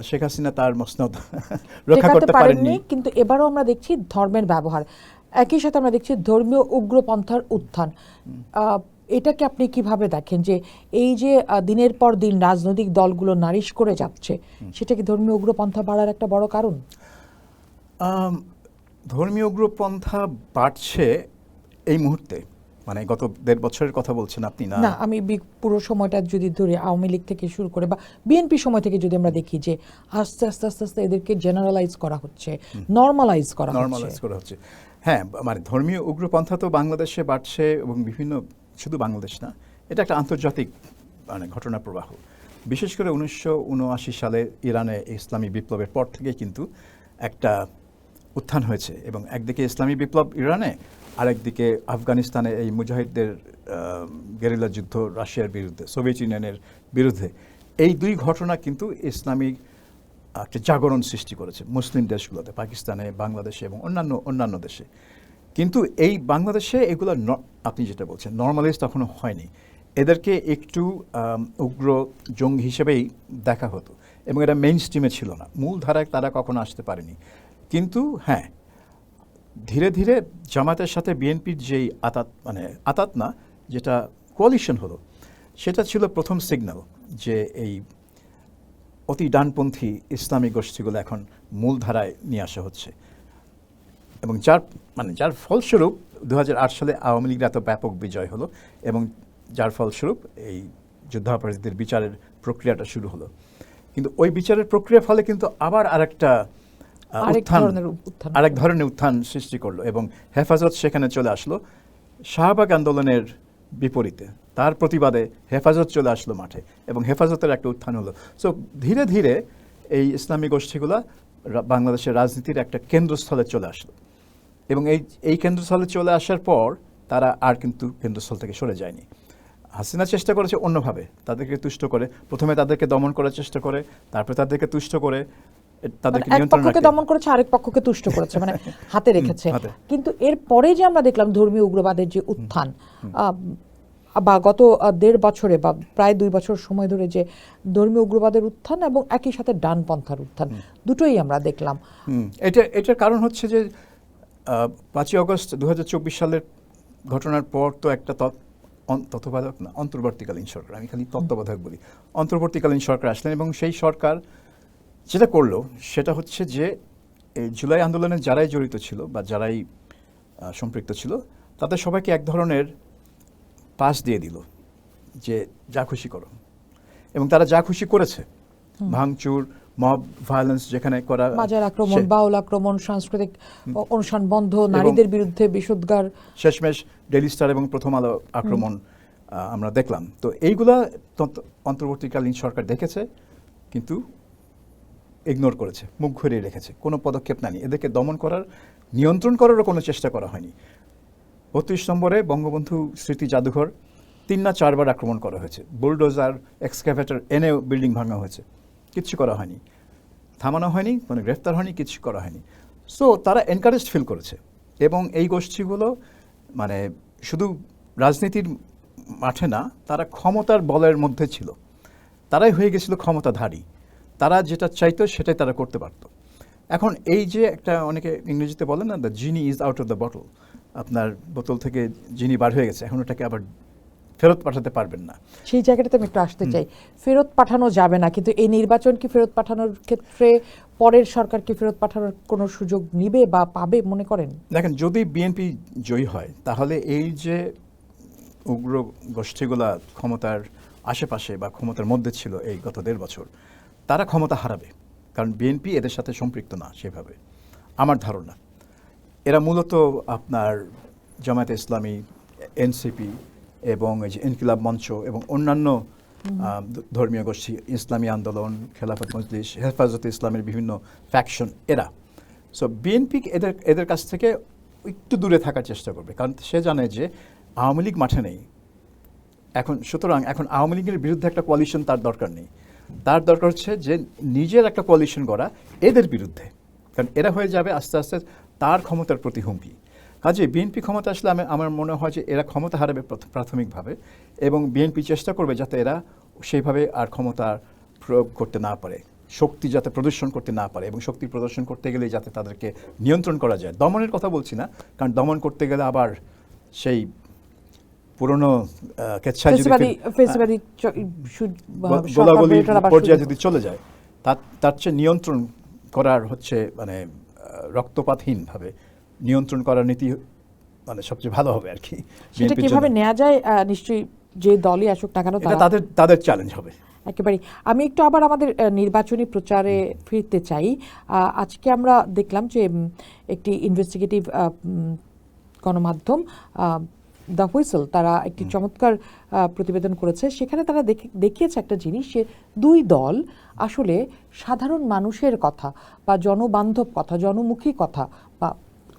শেখ হাসিনা তার মসনদ রক্ষা করতে পারেননি। কিন্তু এবারও আমরা দেখছি ধর্মের ব্যবহার, একই সাথে আমরা দেখছি ধর্মীয় উগ্রপন্থার উত্থান। এটাকে আপনি কিভাবে দেখেন যে এই যে দিনের পর দিন রাজনৈতিক দলগুলো নারিশ করে যাচ্ছে, সেটা কি ধর্মীয় উগ্রপন্থা বাড়ার একটা বড় কারণ? ধর্মীয় উগ্রপন্থা বাড়ছে এই মুহূর্তে, মানে গত 1.5 বছরের কথা বলছেন আপনি? না, আমি পুরো সময়টা যদি ধরে আওয়ামী লীগ থেকে শুরু করে বা বিএনপি সময় থেকে যদি আমরা দেখি যে আস্তে আস্তে আস্তে আস্তে এদেরকে জেনারেলাইজ করা হচ্ছে, নরমালাইজ করা হচ্ছে। হ্যাঁ, মানে ধর্মীয় উগ্রপন্থা তো বাংলাদেশে বাড়ছে, এবং বিভিন্ন, শুধু বাংলাদেশ না, এটা একটা আন্তর্জাতিক মানে ঘটনা প্রবাহ। বিশেষ করে 1979 সালে ইরানে ইসলামী বিপ্লবের পর থেকে কিন্তু একটা উত্থান হয়েছে, এবং একদিকে ইসলামী বিপ্লব ইরানে, আরেকদিকে আফগানিস্তানে এই মুজাহিদদের গেরিলা যুদ্ধ রাশিয়ার বিরুদ্ধে, সোভিয়েত ইউনিয়নের বিরুদ্ধে, এই দুই ঘটনা কিন্তু ইসলামিক একটা জাগরণ সৃষ্টি করেছে মুসলিম দেশগুলোতে, পাকিস্তানে, বাংলাদেশে এবং অন্যান্য দেশে। কিন্তু এই বাংলাদেশে এগুলো আপনি যেটা বলছেন নর্মালাইজ তখনও হয়নি, এদেরকে একটু উগ্র জঙ্গি হিসেবেই দেখা হতো, এবং এটা মেইন স্ট্রিমে ছিল না, মূল ধারায় তারা কখনো আসতে পারেনি। কিন্তু হ্যাঁ, ধীরে ধীরে জামাতের সাথে বিএনপির যেই আতাত না, যেটা কোয়ালিশন হলো, সেটা ছিল প্রথম সিগন্যাল যে এই অতি ডানপন্থী ইসলামী গোষ্ঠীগুলো এখন মূল ধারায় নিয়ে আসা হচ্ছে। এবং যার ফলস্বরূপ 2008 সালে আওয়ামী লীগের এত ব্যাপক বিজয় হলো এবং যার ফলস্বরূপ এই যুদ্ধাপরাধীদের বিচারের প্রক্রিয়াটা শুরু হলো। কিন্তু ওই বিচারের প্রক্রিয়ার ফলে কিন্তু আবার আরেক ধরনের উত্থান সৃষ্টি করলো এবং হেফাজত সেখানে চলে আসলো শাহবাগ আন্দোলনের বিপরীতে। তার প্রতিবাদে হেফাজত চলে আসলো মাঠে এবং হেফাজতের একটা উত্থান হলো। সো ধীরে ধীরে এই ইসলামী গোষ্ঠীগুলা বাংলাদেশের রাজনীতির একটা কেন্দ্রস্থলে চলে আসলো এবং এই কেন্দ্রস্থলে চলে আসার পর তারা আর কিন্তু কেন্দ্রস্থল থেকে সরে যায়নি। হাসিনা চেষ্টা করেছে অন্যভাবে তাদেরকে তুষ্ট করে, প্রথমে তাদেরকে দমন করার চেষ্টা করে, তারপরে তাদেরকে তুষ্ট করে তাদেরকে নিয়ন্ত্রণ রাখতে, দমন করেছে, আরেক পক্ষকে তুষ্ট করেছে, মানে হাতে রেখেছে। কিন্তু এর পরে যে আমরা দেখলাম ধর্মীয় উগ্রবাদের যে উত্থান, বা গত 1.5 বছরে বা প্রায় 2 বছর সময় ধরে যে ধর্মীয় উগ্রবাদের উত্থান এবং একই সাথে ডানপন্থার উত্থান, দুটোই আমরা দেখলাম। এটার কারণ হচ্ছে যে 5ই আগস্ট 2024 সালের ঘটনার পর তো একটা তত্ত্বাবধায়ক না, অন্তর্বর্তীকালীন সরকার, আমি খালি তত্ত্বাবধায়ক বলি, অন্তর্বর্তীকালীন সরকার আসলেন এবং সেই সরকার যেটা করলো সেটা হচ্ছে যে এই জুলাই আন্দোলনে যারাই জড়িত ছিল বা যারাই সম্পৃক্ত ছিল তাদের সবাইকে এক ধরনের পাস দিয়ে দিল যে যা খুশি করো, এবং তারা যা খুশি করেছে, ভাঙচুর, মব ভায়োলেন্স যেখানে করা, মাজার আক্রমণ, বাউল আক্রমণ, সাংস্কৃতিক অনুষ্ঠান বন্ধ, নারীদের বিরুদ্ধে বিষোদ্গার, শেষমেশ ডেইলি স্টার এবং প্রথম আলো আক্রমণ আমরা দেখলাম। তো এইগুলা অন্তর্বর্তীকালীন সরকার দেখেছে কিন্তু ইগনোর করেছে, মুখ ঘুরিয়ে রেখেছে, কোনো পদক্ষেপ নেয়নি। এদেরকে দমন করার, নিয়ন্ত্রণ করারও কোনো চেষ্টা করা হয়নি। 32 নম্বরে বঙ্গবন্ধু স্মৃতি জাদুঘর 3 না 4 বার আক্রমণ করা হয়েছে, বুলডোজার এক্সকাভেটর এনে বিল্ডিং ভাঙা হয়েছে, কিচ্ছু করা হয়নি, থামানো হয়নি, মানে গ্রেফতার হয়নি, কিছু করা হয়নি। সো তারা এনকারেজড ফিল করেছে এবং এই গোষ্ঠীগুলো মানে শুধু রাজনীতির মাঠে না, তারা ক্ষমতার বলের মধ্যে ছিল, তারাই হয়ে গেছিল ক্ষমতাধারী, তারা যেটা চাইতো সেটাই তারা করতে পারত। এখন এই যে একটা, অনেকে ইংরেজিতে বলেন না, the genie is out of the bottle, আপনার বোতল থেকে জিনি বার হয়ে গেছে, এখন ওটাকে আবার ফেরত পাঠাতে পারবেন না। সেই জায়গাটাতে আমি একটু আসতে চাই। ফেরত পাঠানো যাবে না, কিন্তু এই নির্বাচন কি ফেরত পাঠানোর ক্ষেত্রে পরের সরকার কি ফেরত পাঠানোর কোনো সুযোগ নিবে বা পাবে মনে করেন? দেখেন, যদি বিএনপি জয়ী হয় তাহলে এই যে উগ্র গোষ্ঠীগুলা ক্ষমতার আশেপাশে বা ক্ষমতার মধ্যে ছিল এই গত 1.5 বছর, তারা ক্ষমতা হারাবে, কারণ বিএনপি এদের সাথে সম্পৃক্ত না সেভাবে, আমার ধারণা। এরা মূলত আপনার জামায়াতে ইসলামী, এনসিপি এবং এই যে ইনকিলাব মঞ্চ এবং অন্যান্য ধর্মীয় গোষ্ঠী, ইসলামী আন্দোলন, খেলাফত মজলিস, হেফাজতে ইসলামের বিভিন্ন ফ্যাকশন, এরা। সো বিএনপি এদের কাছ থেকে একটু দূরে থাকার চেষ্টা করবে, কারণ সে জানে যে আওয়ামী লীগ মাঠে নেই এখন। সুতরাং এখন আওয়ামী লীগের বিরুদ্ধে একটা কোয়ালিশন তার দরকার নেই, তার দরকার হচ্ছে যে নিজের একটা কোয়ালিশন গড়া এদের বিরুদ্ধে, কারণ এরা হয়ে যাবে আস্তে আস্তে তার ক্ষমতার প্রতি হুমকি। কাজে বিএনপি ক্ষমতা আসলে আমার মনে হয় যে এরা ক্ষমতা হারাবে প্রাথমিকভাবে, এবং বিএনপি চেষ্টা করবে যাতে এরা সেইভাবে আর ক্ষমতা প্রয়োগ করতে না পারে, শক্তি যাতে প্রদর্শন করতে না পারে, এবং শক্তি প্রদর্শন করতে গেলে যাতে তাদেরকে নিয়ন্ত্রণ করা যায়। দমনের কথা বলছি না, কারণ দমন করতে গেলে আবার সেই পুরনো পর্যায়ে যদি চলে যায়, তার চেয়ে নিয়ন্ত্রণ করার হচ্ছে মানে রক্তপাতহীনভাবে নিয়ন্ত্রণ করার নীতি মানে সবচেয়ে ভালো হবে আর কি। সেটা কিভাবে নেওয়া যায়, নিশ্চয়ই যে দলই আসুক না কেন তাদের চ্যালেঞ্জ হবে একেবারে। আমি একটু আবার আমাদের নির্বাচনী প্রচারে ফিরতে চাই। আজকে আমরা দেখলাম যে একটি ইনভেস্টিগেটিভ গণমাধ্যম দ্য হুইসল, তারা একটি চমৎকার প্রতিবেদন করেছে। সেখানে তারা দেখিয়েছে একটা জিনিস, যে দুই দল আসলে সাধারণ মানুষের কথা বা জনবান্ধব কথা, জনমুখী কথা বা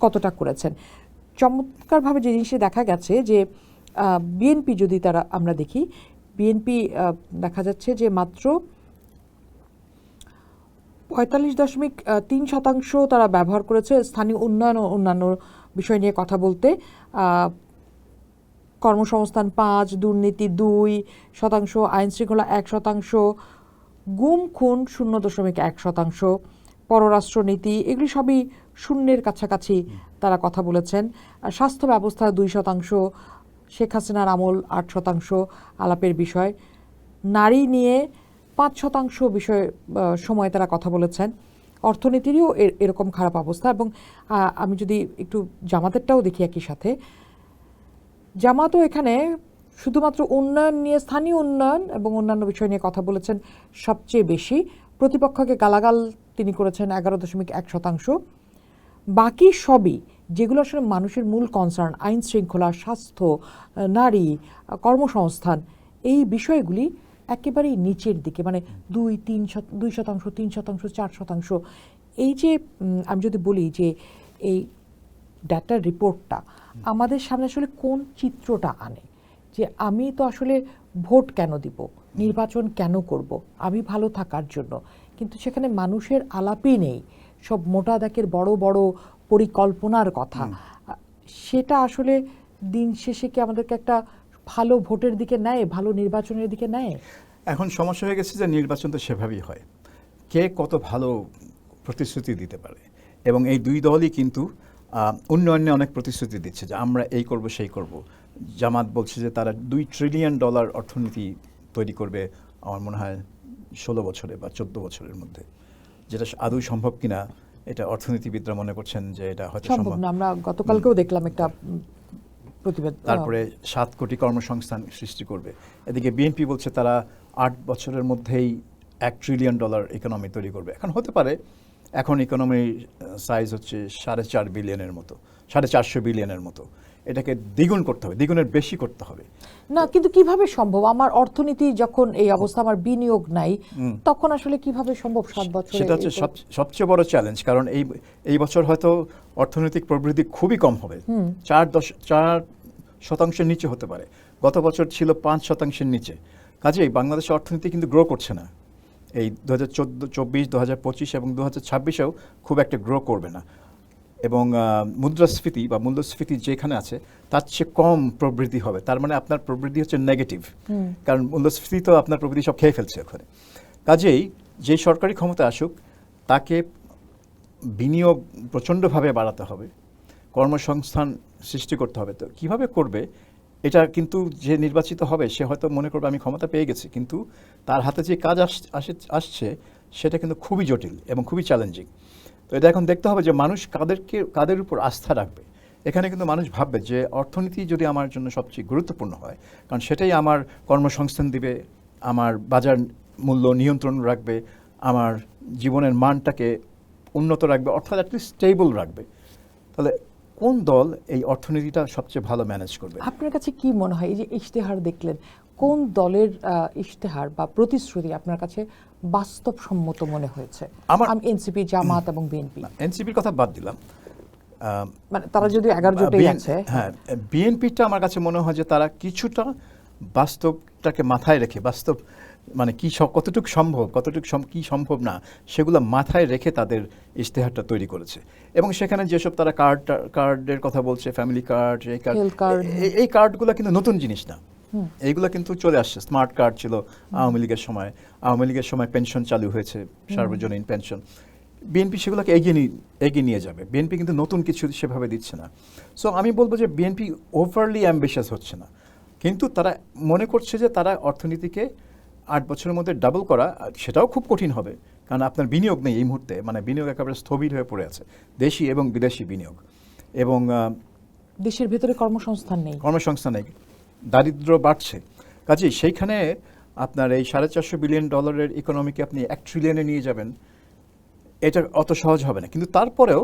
কতটা করেছেন। চমৎকারভাবে যে জিনিসটি দেখা গেছে যে বিএনপি যদি আমরা দেখি, বিএনপি দেখা যাচ্ছে যে মাত্র 45.3% তারা ব্যবহার করেছে স্থানীয় উন্নয়ন ও অন্যান্য বিষয় নিয়ে কথা বলতে। কর্মসংস্থান 5, দুর্নীতি 2%, আইন শৃঙ্খলা 1%, গুম খুন 0.1%, পররাষ্ট্রনীতি, এগুলি সবই শূন্যের কাছাকাছি তারা কথা বলেছেন। স্বাস্থ্য ব্যবস্থা 2%, শেখ হাসিনার আমল 8% আলাপের বিষয়, নারী নিয়ে 5% বিষয় সময় তারা কথা বলেছেন। অর্থনীতিরও এরকম খারাপ অবস্থা। এবং আমি যদি একটু জামাতেরটাও দেখি একই সাথে, জামাতও এখানে শুধুমাত্র উন্নয়ন নিয়ে, স্থানীয় উন্নয়ন এবং অন্যান্য বিষয় নিয়ে কথা বলেছেন সবচেয়ে বেশি। প্রতিপক্ষকে গালাগাল তিনি করেছেন 11.1%। বাকি সবই যেগুলো আসলে মানুষের মূল কনসার্ন, আইন শৃঙ্খলা, স্বাস্থ্য, নারী, কর্মসংস্থান, এই বিষয়গুলি একেবারেই নিচের দিকে, মানে 2%, 3%, 4%। এই যে আমি যদি বলি যে এই ডাটার রিপোর্টটা আমাদের সামনে আসলে কোন চিত্রটা আনে, যে আমি তো আসলে ভোট কেন দিব, নির্বাচন কেন করব, আমি ভালো থাকার জন্য, কিন্তু সেখানে মানুষের আলাপই নেই, সব মোটা দাগের বড় বড় পরিকল্পনার কথা। সেটা আসলে দিন শেষে কি আমাদেরকে একটা ভালো ভোটের দিকে নেয়, ভালো নির্বাচনের দিকে নেয়? এখন সমস্যা হয়ে গেছে যে নির্বাচন তো সেভাবেই হয়, কে কত ভালো প্রতিশ্রুতি দিতে পারে। এবং এই দুই দলই কিন্তু উন্নয়নে অনেক প্রতিশ্রুতি দিচ্ছে যে আমরা এই করব সেই করব। জামাত বলছে যে তারা $2 ট্রিলিয়ন অর্থনীতি তৈরি করবে, আমার মনে হয় 16 বছরে বা 14 বছরের মধ্যে, যেটা আদৌ সম্ভব কিনা এটা অর্থনীতিবিদরা মনে করছেন যে এটা হয়তো সম্ভব না। আমরা গতকালকেও দেখলাম একটা প্রতিবেদন। তারপরে 7 কোটি কর্মসংস্থান সৃষ্টি করবে। এদিকে বিএনপি বলছে তারা 8 বছরের মধ্যেই $1 ট্রিলিয়ন ইকোনমি তৈরি করবে। এখন হতে পারে, এখন ইকোনমির সাইজ হচ্ছে 4.5 বিলিয়নের মতো, 450 বিলিয়নের মতো। এটাকে দ্বিগুণ করতে হবে, দ্বিগুণের বেশি করতে হবে। না, কিন্তু কিভাবে সম্ভব? আমার অর্থনীতি যখন এই অবস্থা, আমার বিনিয়োগ নাই, তখন আসলে কিভাবে সম্ভব 7 বছরে? সেটা হচ্ছে সবচেয়ে বড় চ্যালেঞ্জ। কারণ এই বছর হয়তো অর্থনৈতিক প্রবৃদ্ধি খুবই কম হবে, 4% নিচে হতে পারে। গত বছর ছিল 5% নিচে। কাজেই বাংলাদেশের অর্থনীতি কিন্তু গ্রো করছে না। এই 2024, 2025 এবং 2026-এও খুব একটা গ্রো করবে না। এবং মুদ্রাস্ফীতি বা মূল্যস্ফীতি যেখানে আছে তার চেয়ে কম প্রবৃদ্ধি হবে। তার মানে আপনার প্রবৃদ্ধি হচ্ছে নেগেটিভ, কারণ মূল্যস্ফীতি তো আপনার প্রবৃদ্ধি সব খেয়ে ফেলছে ওখানে। কাজেই যে সরকারি ক্ষমতা আসুক তাকে বিনিয়োগ প্রচণ্ডভাবে বাড়াতে হবে, কর্মসংস্থান সৃষ্টি করতে হবে। তো কীভাবে করবে এটা কিন্তু যে নির্বাচিত হবে সে হয়তো মনে করবে আমি ক্ষমতা পেয়ে গেছি, কিন্তু তার হাতে যে কাজ আসছে সেটা কিন্তু খুবই জটিল এবং খুবই চ্যালেঞ্জিং। তো এটা এখন দেখতে হবে যে মানুষ কাদের উপর আস্থা রাখবে। এখানে কিন্তু মানুষ ভাববে যে অর্থনীতি যদি আমার জন্য সবচেয়ে গুরুত্বপূর্ণ হয়, কারণ সেটাই আমার কর্মসংস্থান দিবে, আমার বাজার মূল্য নিয়ন্ত্রণ রাখবে, আমার জীবনের মানটাকে উন্নত রাখবে, অর্থাৎ অ্যাটলিস্ট স্টেবল রাখবে। তাহলে কোন দল এই অর্থনীতিটা সবচেয়ে ভালো ম্যানেজ করবে? আপনার কাছে কি মনে হয়, এই যে ইশতেহার দেখলেন, কোন দলের ইশতেহার বা প্রতিশ্রুতি আপনার কাছে বাস্তবসম্মত মনে হয়েছে? এনসিপি, জামাত এবং বিএনপি। এনসিপির কথা বাদ দিলাম, মানে তারা যদি 11 জোটেই আছে। হ্যাঁ, বিএনপিটা আমার কাছে মনে হয় যে তারা কিছুটা বাস্তবটাকে মাথায় রেখে, বাস্তব মানে কি কতটুকু সম্ভব, কি সম্ভব না, সেগুলো মাথায় রেখে তাদের ইশতেহারটা তৈরি করেছে। এবং সেখানে যেসব তারা কার্ডের কথা বলছে, ফ্যামিলি কার্ড, এই কার্ডগুলো কিন্তু নতুন জিনিস না, এইগুলো কিন্তু চলে আসছে। স্মার্ট কার্ড ছিল আওয়ামী লীগের সময় পেনশন চালু হয়েছে, সার্বজনীন পেনশন। বিএনপি সেগুলোকে এগিয়ে নিয়ে যাবে। বিএনপি কিন্তু নতুন কিছু সেভাবে দিচ্ছে না। সো আমি বলবো যে বিএনপি ওভারলি অ্যাম্বিশাস হচ্ছে না, কিন্তু তারা মনে করছে যে তারা অর্থনীতিকে 8 বছরের মধ্যে ডাবল করা, সেটাও খুব কঠিন হবে, কারণ আপনার বিনিয়োগ নেই এই মুহূর্তে, মানে বিনিয়োগ একেবারে স্থবির হয়ে পড়ে আছে, দেশি এবং বিদেশি বিনিয়োগ। এবং দেশের ভেতরে কর্মসংস্থান নেই, দারিদ্র্য বাড়ছে। কাজেই সেইখানে আপনার এই $450 বিলিয়ন ইকোনমিকে আপনি 1 ট্রিলিয়নে নিয়ে যাবেন, এটা অত সহজ হবে না। কিন্তু তারপরেও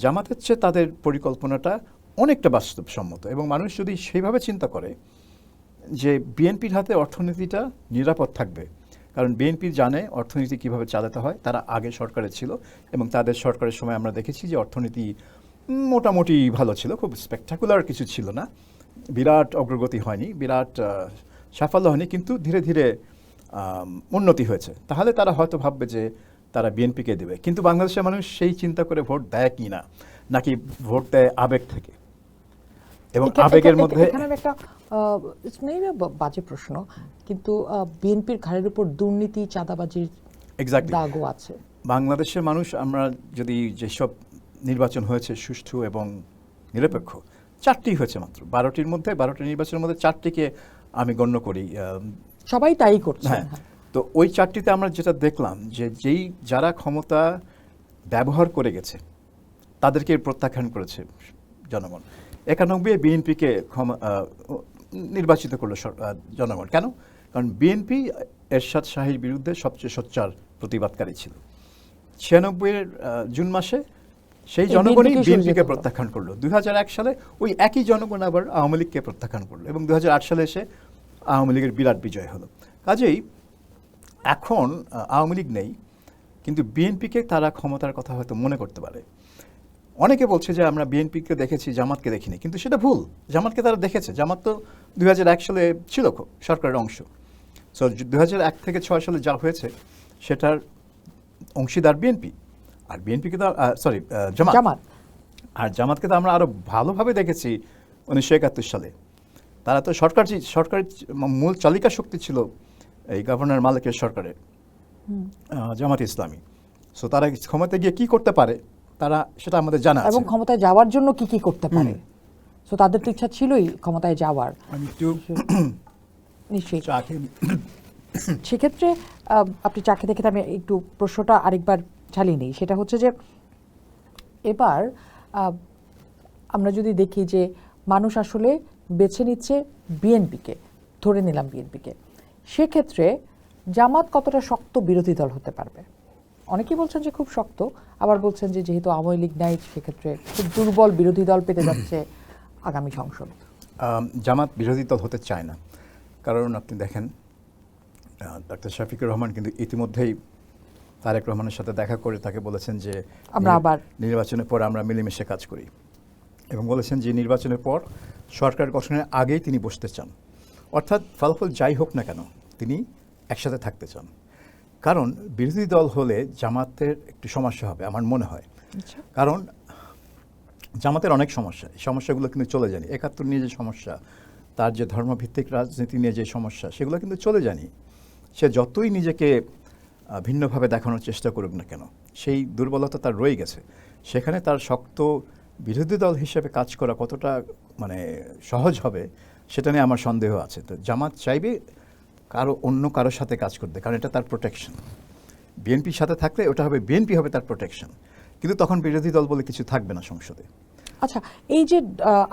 জামাতের চেয়ে তাদের পরিকল্পনাটা অনেকটা বাস্তবসম্মত। এবং মানুষ যদি সেইভাবে চিন্তা করে যে বিএনপির হাতে অর্থনীতিটা নিরাপদ থাকবে, কারণ বিএনপি জানে অর্থনীতি কিভাবে চালাতে হয়, তারা আগে সরকারে ছিল এবং তাদের সরকারের সময় আমরা দেখেছি যে অর্থনীতি মোটামুটি ভালো ছিল, খুব স্পেকটাকুলার কিছু ছিল না, বিরাট অগ্রগতি হয়নি, বিরাট সাফল্য হয়নি, কিন্তু ধীরে ধীরে উন্নতি হয়েছে। তাহলে তারা হয়তো ভাববে যে তারা বিএনপিকে দেবে। কিন্তু বাংলাদেশের মানুষ সেই চিন্তা করে ভোট দেয় কি না, নাকি ভোট দেয় আবেগ থেকে? এবং আবেগের মধ্যে এখানে একটা বাজে প্রশ্ন, কিন্তু বিএনপির ঘাড়ের উপর দুর্নীতি, চাঁদাবাজির দাগও আছে। বাংলাদেশের মানুষ, আমরা যদি যেসব নির্বাচন হয়েছে সুষ্ঠু এবং নিরপেক্ষ, 4টি হয়েছে মাত্র 12টির মধ্যে, 12টি নির্বাচনের মধ্যে 4টিকে আমি গণ্য করি, সবাই তাই করছে। হ্যাঁ, তো ওই 4টিতে আমরা যেটা দেখলাম যে যারা ক্ষমতা ব্যবহার করে গেছে তাদেরকে প্রত্যাখ্যান করেছে জনগণ। 91 বিএনপিকে নির্বাচিত করলো জনগণ। কেন? কারণ বিএনপি এরশাদ শাহীর বিরুদ্ধে সবচেয়ে সোচ্চার প্রতিবাদকারী ছিল। 96 জুন মাসে সেই জনগণই বিএনপিকে প্রত্যাখ্যান করলো। 2001 সালে ওই একই জনগণ আবার আওয়ামী লীগকে প্রত্যাখ্যান করলো এবং 2008 সালে এসে আওয়ামী লীগের বিরাট বিজয় হলো। কাজেই এখন আওয়ামী লীগ নেই, কিন্তু বিএনপিকে তারা ক্ষমতার কথা হয়তো মনে করতে পারে। অনেকে বলছে যে আমরা বিএনপিকে দেখেছি, জামাতকে দেখিনি, কিন্তু সেটা ভুল। জামাতকে তারা দেখেছে। জামাত তো 2001 সালে ছিল সরকারের অংশ। সো 2001 থেকে 6 সালে যা হয়েছে সেটার অংশীদার বিএনপি, আর বিএনপিকে তো জামাত, আর জামাতকে তো আমরা আরো ভালোভাবে দেখেছি 1971 সালে। তারা তো সরকারের মূল চালিকা শক্তি ছিল এই গভর্নর মালিকের সরকারের জামাত ইসলামী। সো তারা ক্ষমতায় গিয়ে কি করতে পারে তারা সেটা আমাদের জানা আছে, এবং ক্ষমতায় যাওয়ার জন্য কি কি করতে পারে। সো তাদের তো ইচ্ছা ছিলই ক্ষমতায় যাওয়ার। আমি একটু নিশ্চয়ই চা খেয়ে সেক্ষেত্রে আপনি চা খেতে খেতে আমি একটু প্রশ্নটা আরেকবার চালিয়ে নিই। সেটা হচ্ছে যে এবার আমরা যদি দেখি যে মানুষ আসলে বেছে নিচ্ছে বিএনপিকে, ধরে নিলাম বিএনপিকে, সেক্ষেত্রে জামাত কতটা শক্ত বিরোধী দল হতে পারবে? অনেকেই বলছেন যে খুব শক্ত, আবার বলছেন যে যেহেতু আওয়ামী লীগ নাই সেক্ষেত্রে খুব দুর্বল বিরোধী দল পেতে যাচ্ছে আগামী সংসদ। জামাত বিরোধী দল হতে চায় না, কারণ আপনি দেখেন ডক্টর শফিকুর রহমান কিন্তু ইতিমধ্যেই তারেক রহমানের সাথে দেখা করে তাকে বলেছেন যে আমরা আবার নির্বাচনের পর আমরা মিলেমিশে কাজ করি, এবং বলেছেন যে নির্বাচনের পর সরকার গঠনের আগেই তিনি বসতে চান। অর্থাৎ ফলাফল যাই হোক না কেন তিনি একসাথে থাকতে চান। কারণ বিরোধী দল হলে জামাতের একটু সমস্যা হবে আমার মনে হয়। কারণ জামাতের অনেক সমস্যা, এই সমস্যাগুলো কিন্তু চলে যায়নি। 71 নিয়ে যে সমস্যা, তার যে ধর্মভিত্তিক রাজনীতি নিয়ে যে সমস্যা, সেগুলো কিন্তু চলে যায়নি। সে যতই নিজেকে ভিন্নভাবে দেখানোর চেষ্টা করুক না কেন, সেই দুর্বলতা তার রয়ে গেছে। সেখানে তার শক্ত বিরোধী দল হিসেবে কাজ করা কতটা সহজ হবে সেটা নিয়ে আমার সন্দেহ আছে। তো জামাত চাইবে অন্য কারোর সাথে কাজ করতে, কারণ এটা তার প্রোটেকশন। বিএনপির সাথে থাকলে ওটা হবে, বিএনপি হবে তার প্রোটেকশন, কিন্তু তখন বিরোধী দল বলে কিছু থাকবে না সংসদে। আচ্ছা, এই যে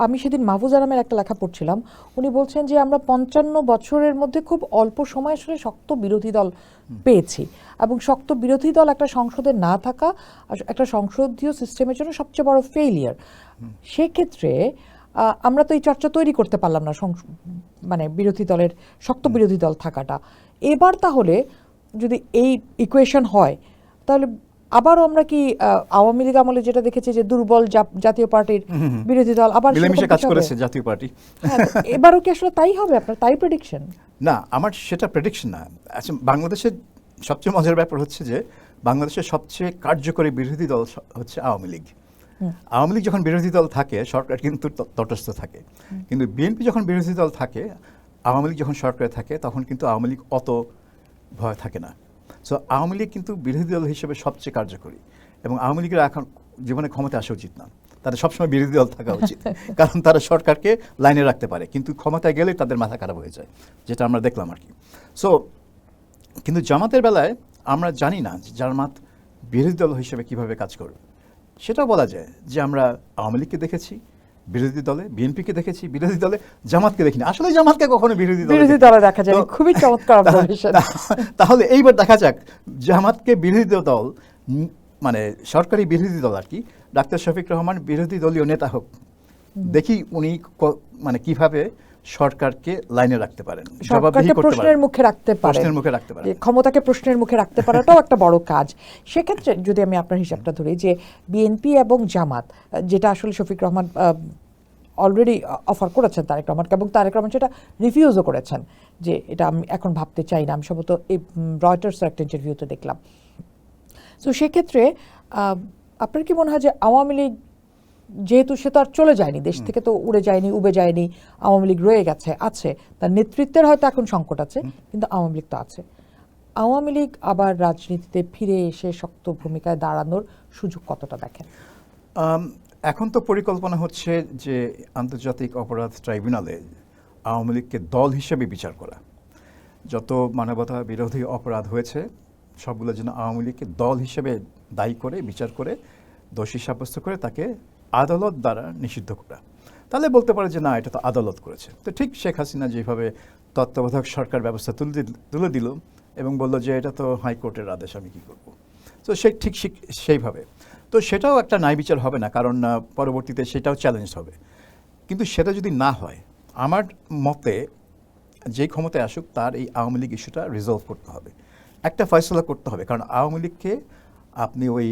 আমি সেদিন মাহফুজ আলমের একটা লেখা পড়ছিলাম, উনি বলছেন যে আমরা 55 বছরের মধ্যে খুব অল্প সময় আসলে শক্ত বিরোধী দল পেয়েছি, এবং শক্ত বিরোধী দল একটা সংসদে না থাকা একটা সংসদীয় সিস্টেমের জন্য সবচেয়ে বড় ফেইলিয়ার। সেক্ষেত্রে আমরা তো এই চর্চা তৈরি করতে পারলাম না, মানে বিরোধী দলের শক্ত বিরোধী দল থাকাটা। এবার তাহলে যদি এই ইকুয়েশন হয়, তাহলে আবারও আমরা কি আওয়ামী লীগ আমলে যেটা দেখেছি যে দুর্বল জাতীয় পার্টির বিরোধী দল আবার মিলেমিশে কাজ করেছে জাতীয় পার্টি, এবারও কি আসলে তাই হবে? আপনার তাই প্রেডিকশন? না, আমার সেটা প্রেডিকশন না। আচ্ছা, বাংলাদেশের সবচেয়ে মজার ব্যাপার হচ্ছে যে বাংলাদেশের সবচেয়ে কার্যকরী বিরোধী দল হচ্ছে আওয়ামী লীগ। আওয়ামী লীগ যখন বিরোধী দল থাকে সরকার কিন্তু তটস্থ থাকে, কিন্তু বিএনপি যখন বিরোধী দল থাকে, আওয়ামী লীগ যখন সরকারে থাকে, তখন কিন্তু আওয়ামী লীগ অত ভয় থাকে না। সো আওয়ামী লীগ কিন্তু বিরোধী দল হিসেবে সবচেয়ে কার্যকরী, এবং আওয়ামী লীগের এখন জীবনে ক্ষমতা আসা উচিত না, তাদের সবসময় বিরোধী দল থাকা উচিত। কারণ তারা সরকারকে লাইনে রাখতে পারে, কিন্তু ক্ষমতায় গেলে তাদের মাথা খারাপ হয়ে যায়, যেটা আমরা দেখলাম আর কি। সো কিন্তু জামাতের বেলায় আমরা জানি না যে জামাত বিরোধী দল হিসেবে কিভাবে কাজ করবে। সেটাও বলা যায় যে আমরা আওয়ামী লীগকে দেখেছি বিরোধী দলে, বিএনপিকে দেখেছি বিরোধী দলে, জামাতকে দেখিনি। আসলে জামাতকে কখনো বিরোধী দলে দেখা যায়। খুবই চমৎকার অবজারভেশন। তাহলে এইবার দেখা যাক জামাতকে বিরোধী দল, মানে সরকারি বিরোধী দল আর কি, ডাক্তার শফিক রহমান বিরোধী দলীয় নেতা হোক, দেখি উনি মানে কিভাবে সরকারকে লাইনে রাখতে পারেন, প্রশ্নের মুখে রাখতে পারেন, ক্ষমতাকে প্রশ্নের মুখে রাখতে পারাটাও একটা বড় কাজ। সেক্ষেত্রে যদি আমি আপনার হিসাবটা ধরি যে বিএনপি এবং জামাত, যেটা আসলে শফিক রহমান অলরেডি অফার করেছেন তারেক রহমানকে, এবং তারেক রহমান সেটা রিফিউজও করেছেন যে এটা আমি এখন ভাবতে চাই না, আমি সম্ভবত এই রয়টার্সের একটা ইন্টারভিউতে দেখলাম। তো সেক্ষেত্রে আপনার কি মনে হয় যে আওয়ামী লীগ, যেহেতু সে তো আর চলে যায়নি, দেশ থেকে তো উড়ে যায়নি, উবে যায়নি, আওয়ামী লীগ রয়ে গেছে, আছে, তার নেতৃত্বের হয়তো এখন সংকট আছে, কিন্তু আওয়ামী লীগ তো আছে, আওয়ামী লীগ আবার রাজনীতিতে ফিরে এসে শক্ত ভূমিকায় দাঁড়ানোর সুযোগ কতটা দেখেন? এখন তো পরিকল্পনা হচ্ছে যে আন্তর্জাতিক অপরাধ ট্রাইব্যুনালে আওয়ামী লীগকে দল হিসেবে বিচার করা। যত মানবতা বিরোধী অপরাধ হয়েছে সবগুলোর জন্য আওয়ামী লীগকে দল হিসেবে দায়ী করে বিচার করে দোষী সাব্যস্ত করে তাকে আদালত দ্বারা নিষিদ্ধ করা। তাহলে বলতে পারে যে না, এটা তো আদালত করেছে। তো ঠিক শেখ হাসিনা যেভাবে তত্ত্বাবধায়ক সরকার ব্যবস্থা তুলে দিল এবং বলল যে এটা তো হাইকোর্টের আদেশ, আমি কী করব। তো সে ঠিক সেইভাবে, তো সেটাও একটা ন্যায় বিচার হবে না, কারণ পরবর্তীতে সেটাও চ্যালেঞ্জ হবে। কিন্তু সেটা যদি না হয়, আমার মতে যে ক্ষমতায় আসুক তার এই আওয়ামী লীগ ইস্যুটা রিজলভ করতে হবে, একটা ফয়সলা করতে হবে। কারণ আওয়ামী লীগকে আপনি ওই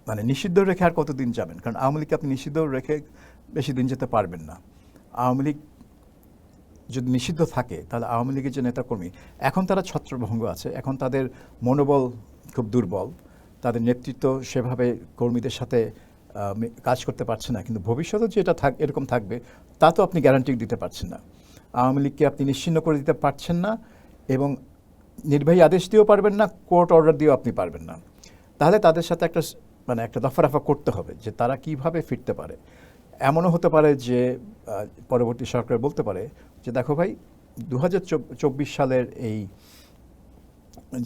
মানে নিষিদ্ধ রেখে আর কতদিন যাবেন? কারণ আওয়ামী লীগকে আপনি নিষিদ্ধ রেখে বেশি দিন যেতে পারবেন না। আওয়ামী লীগ যদি নিষিদ্ধ থাকে তাহলে আওয়ামী লীগের যে নেতাকর্মী এখন তারা ছত্রভঙ্গ আছে, এখন তাদের মনোবল খুব দুর্বল, তাদের নেতৃত্ব সেভাবে কর্মীদের সাথে কাজ করতে পারছে না। কিন্তু ভবিষ্যতে যে এটা এরকম থাকবে তা তো আপনি গ্যারান্টি দিতে পারছেন না। আওয়ামী লীগকে আপনি নিশ্চিহ্ন করে দিতে পারছেন না এবং নির্বাহী আদেশ দিয়েও পারবেন না, কোর্ট অর্ডার দিয়েও আপনি পারবেন না। তাহলে তাদের সাথে একটা দফারফা করতে হবে যে তারা কিভাবে ফিরতে পারে। এমনও হতে পারে যে পরবর্তী সরকার বলতে পারে যে দেখো ভাই, 2024 সালের এই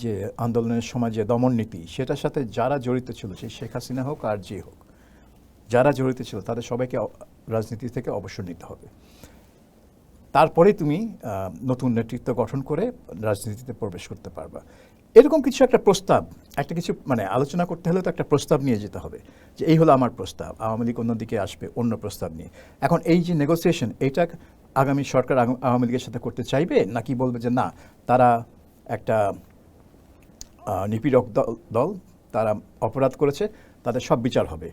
যে আন্দোলনের সময় যে দমন নীতি, সেটার সাথে যারা জড়িত ছিল, সেই শেখ হাসিনা হোক আর যে হোক, যারা জড়িত ছিল তাদের সবাইকে রাজনীতি থেকে অবসর নিতে হবে। তারপরে তুমি নতুন নেতৃত্ব গঠন করে রাজনীতিতে প্রবেশ করতে পারবা। এরকম কিছু একটা প্রস্তাব, একটা কিছু মানে আলোচনা করতে হলে তো একটা প্রস্তাব নিয়ে যেতে হবে যে এই হলো আমার প্রস্তাব, আওয়ামী লীগ অন্যদিকে আসবে অন্য প্রস্তাব নিয়ে। এখন এই যে নেগোসিয়েশন, এটা আগামী সরকার আওয়ামী লীগের সাথে করতে চাইবে, নাকি বলবে যে না, তারা একটা নিপীড়ক দল, তারা অপরাধ করেছে, তাদের সব বিচার হবে,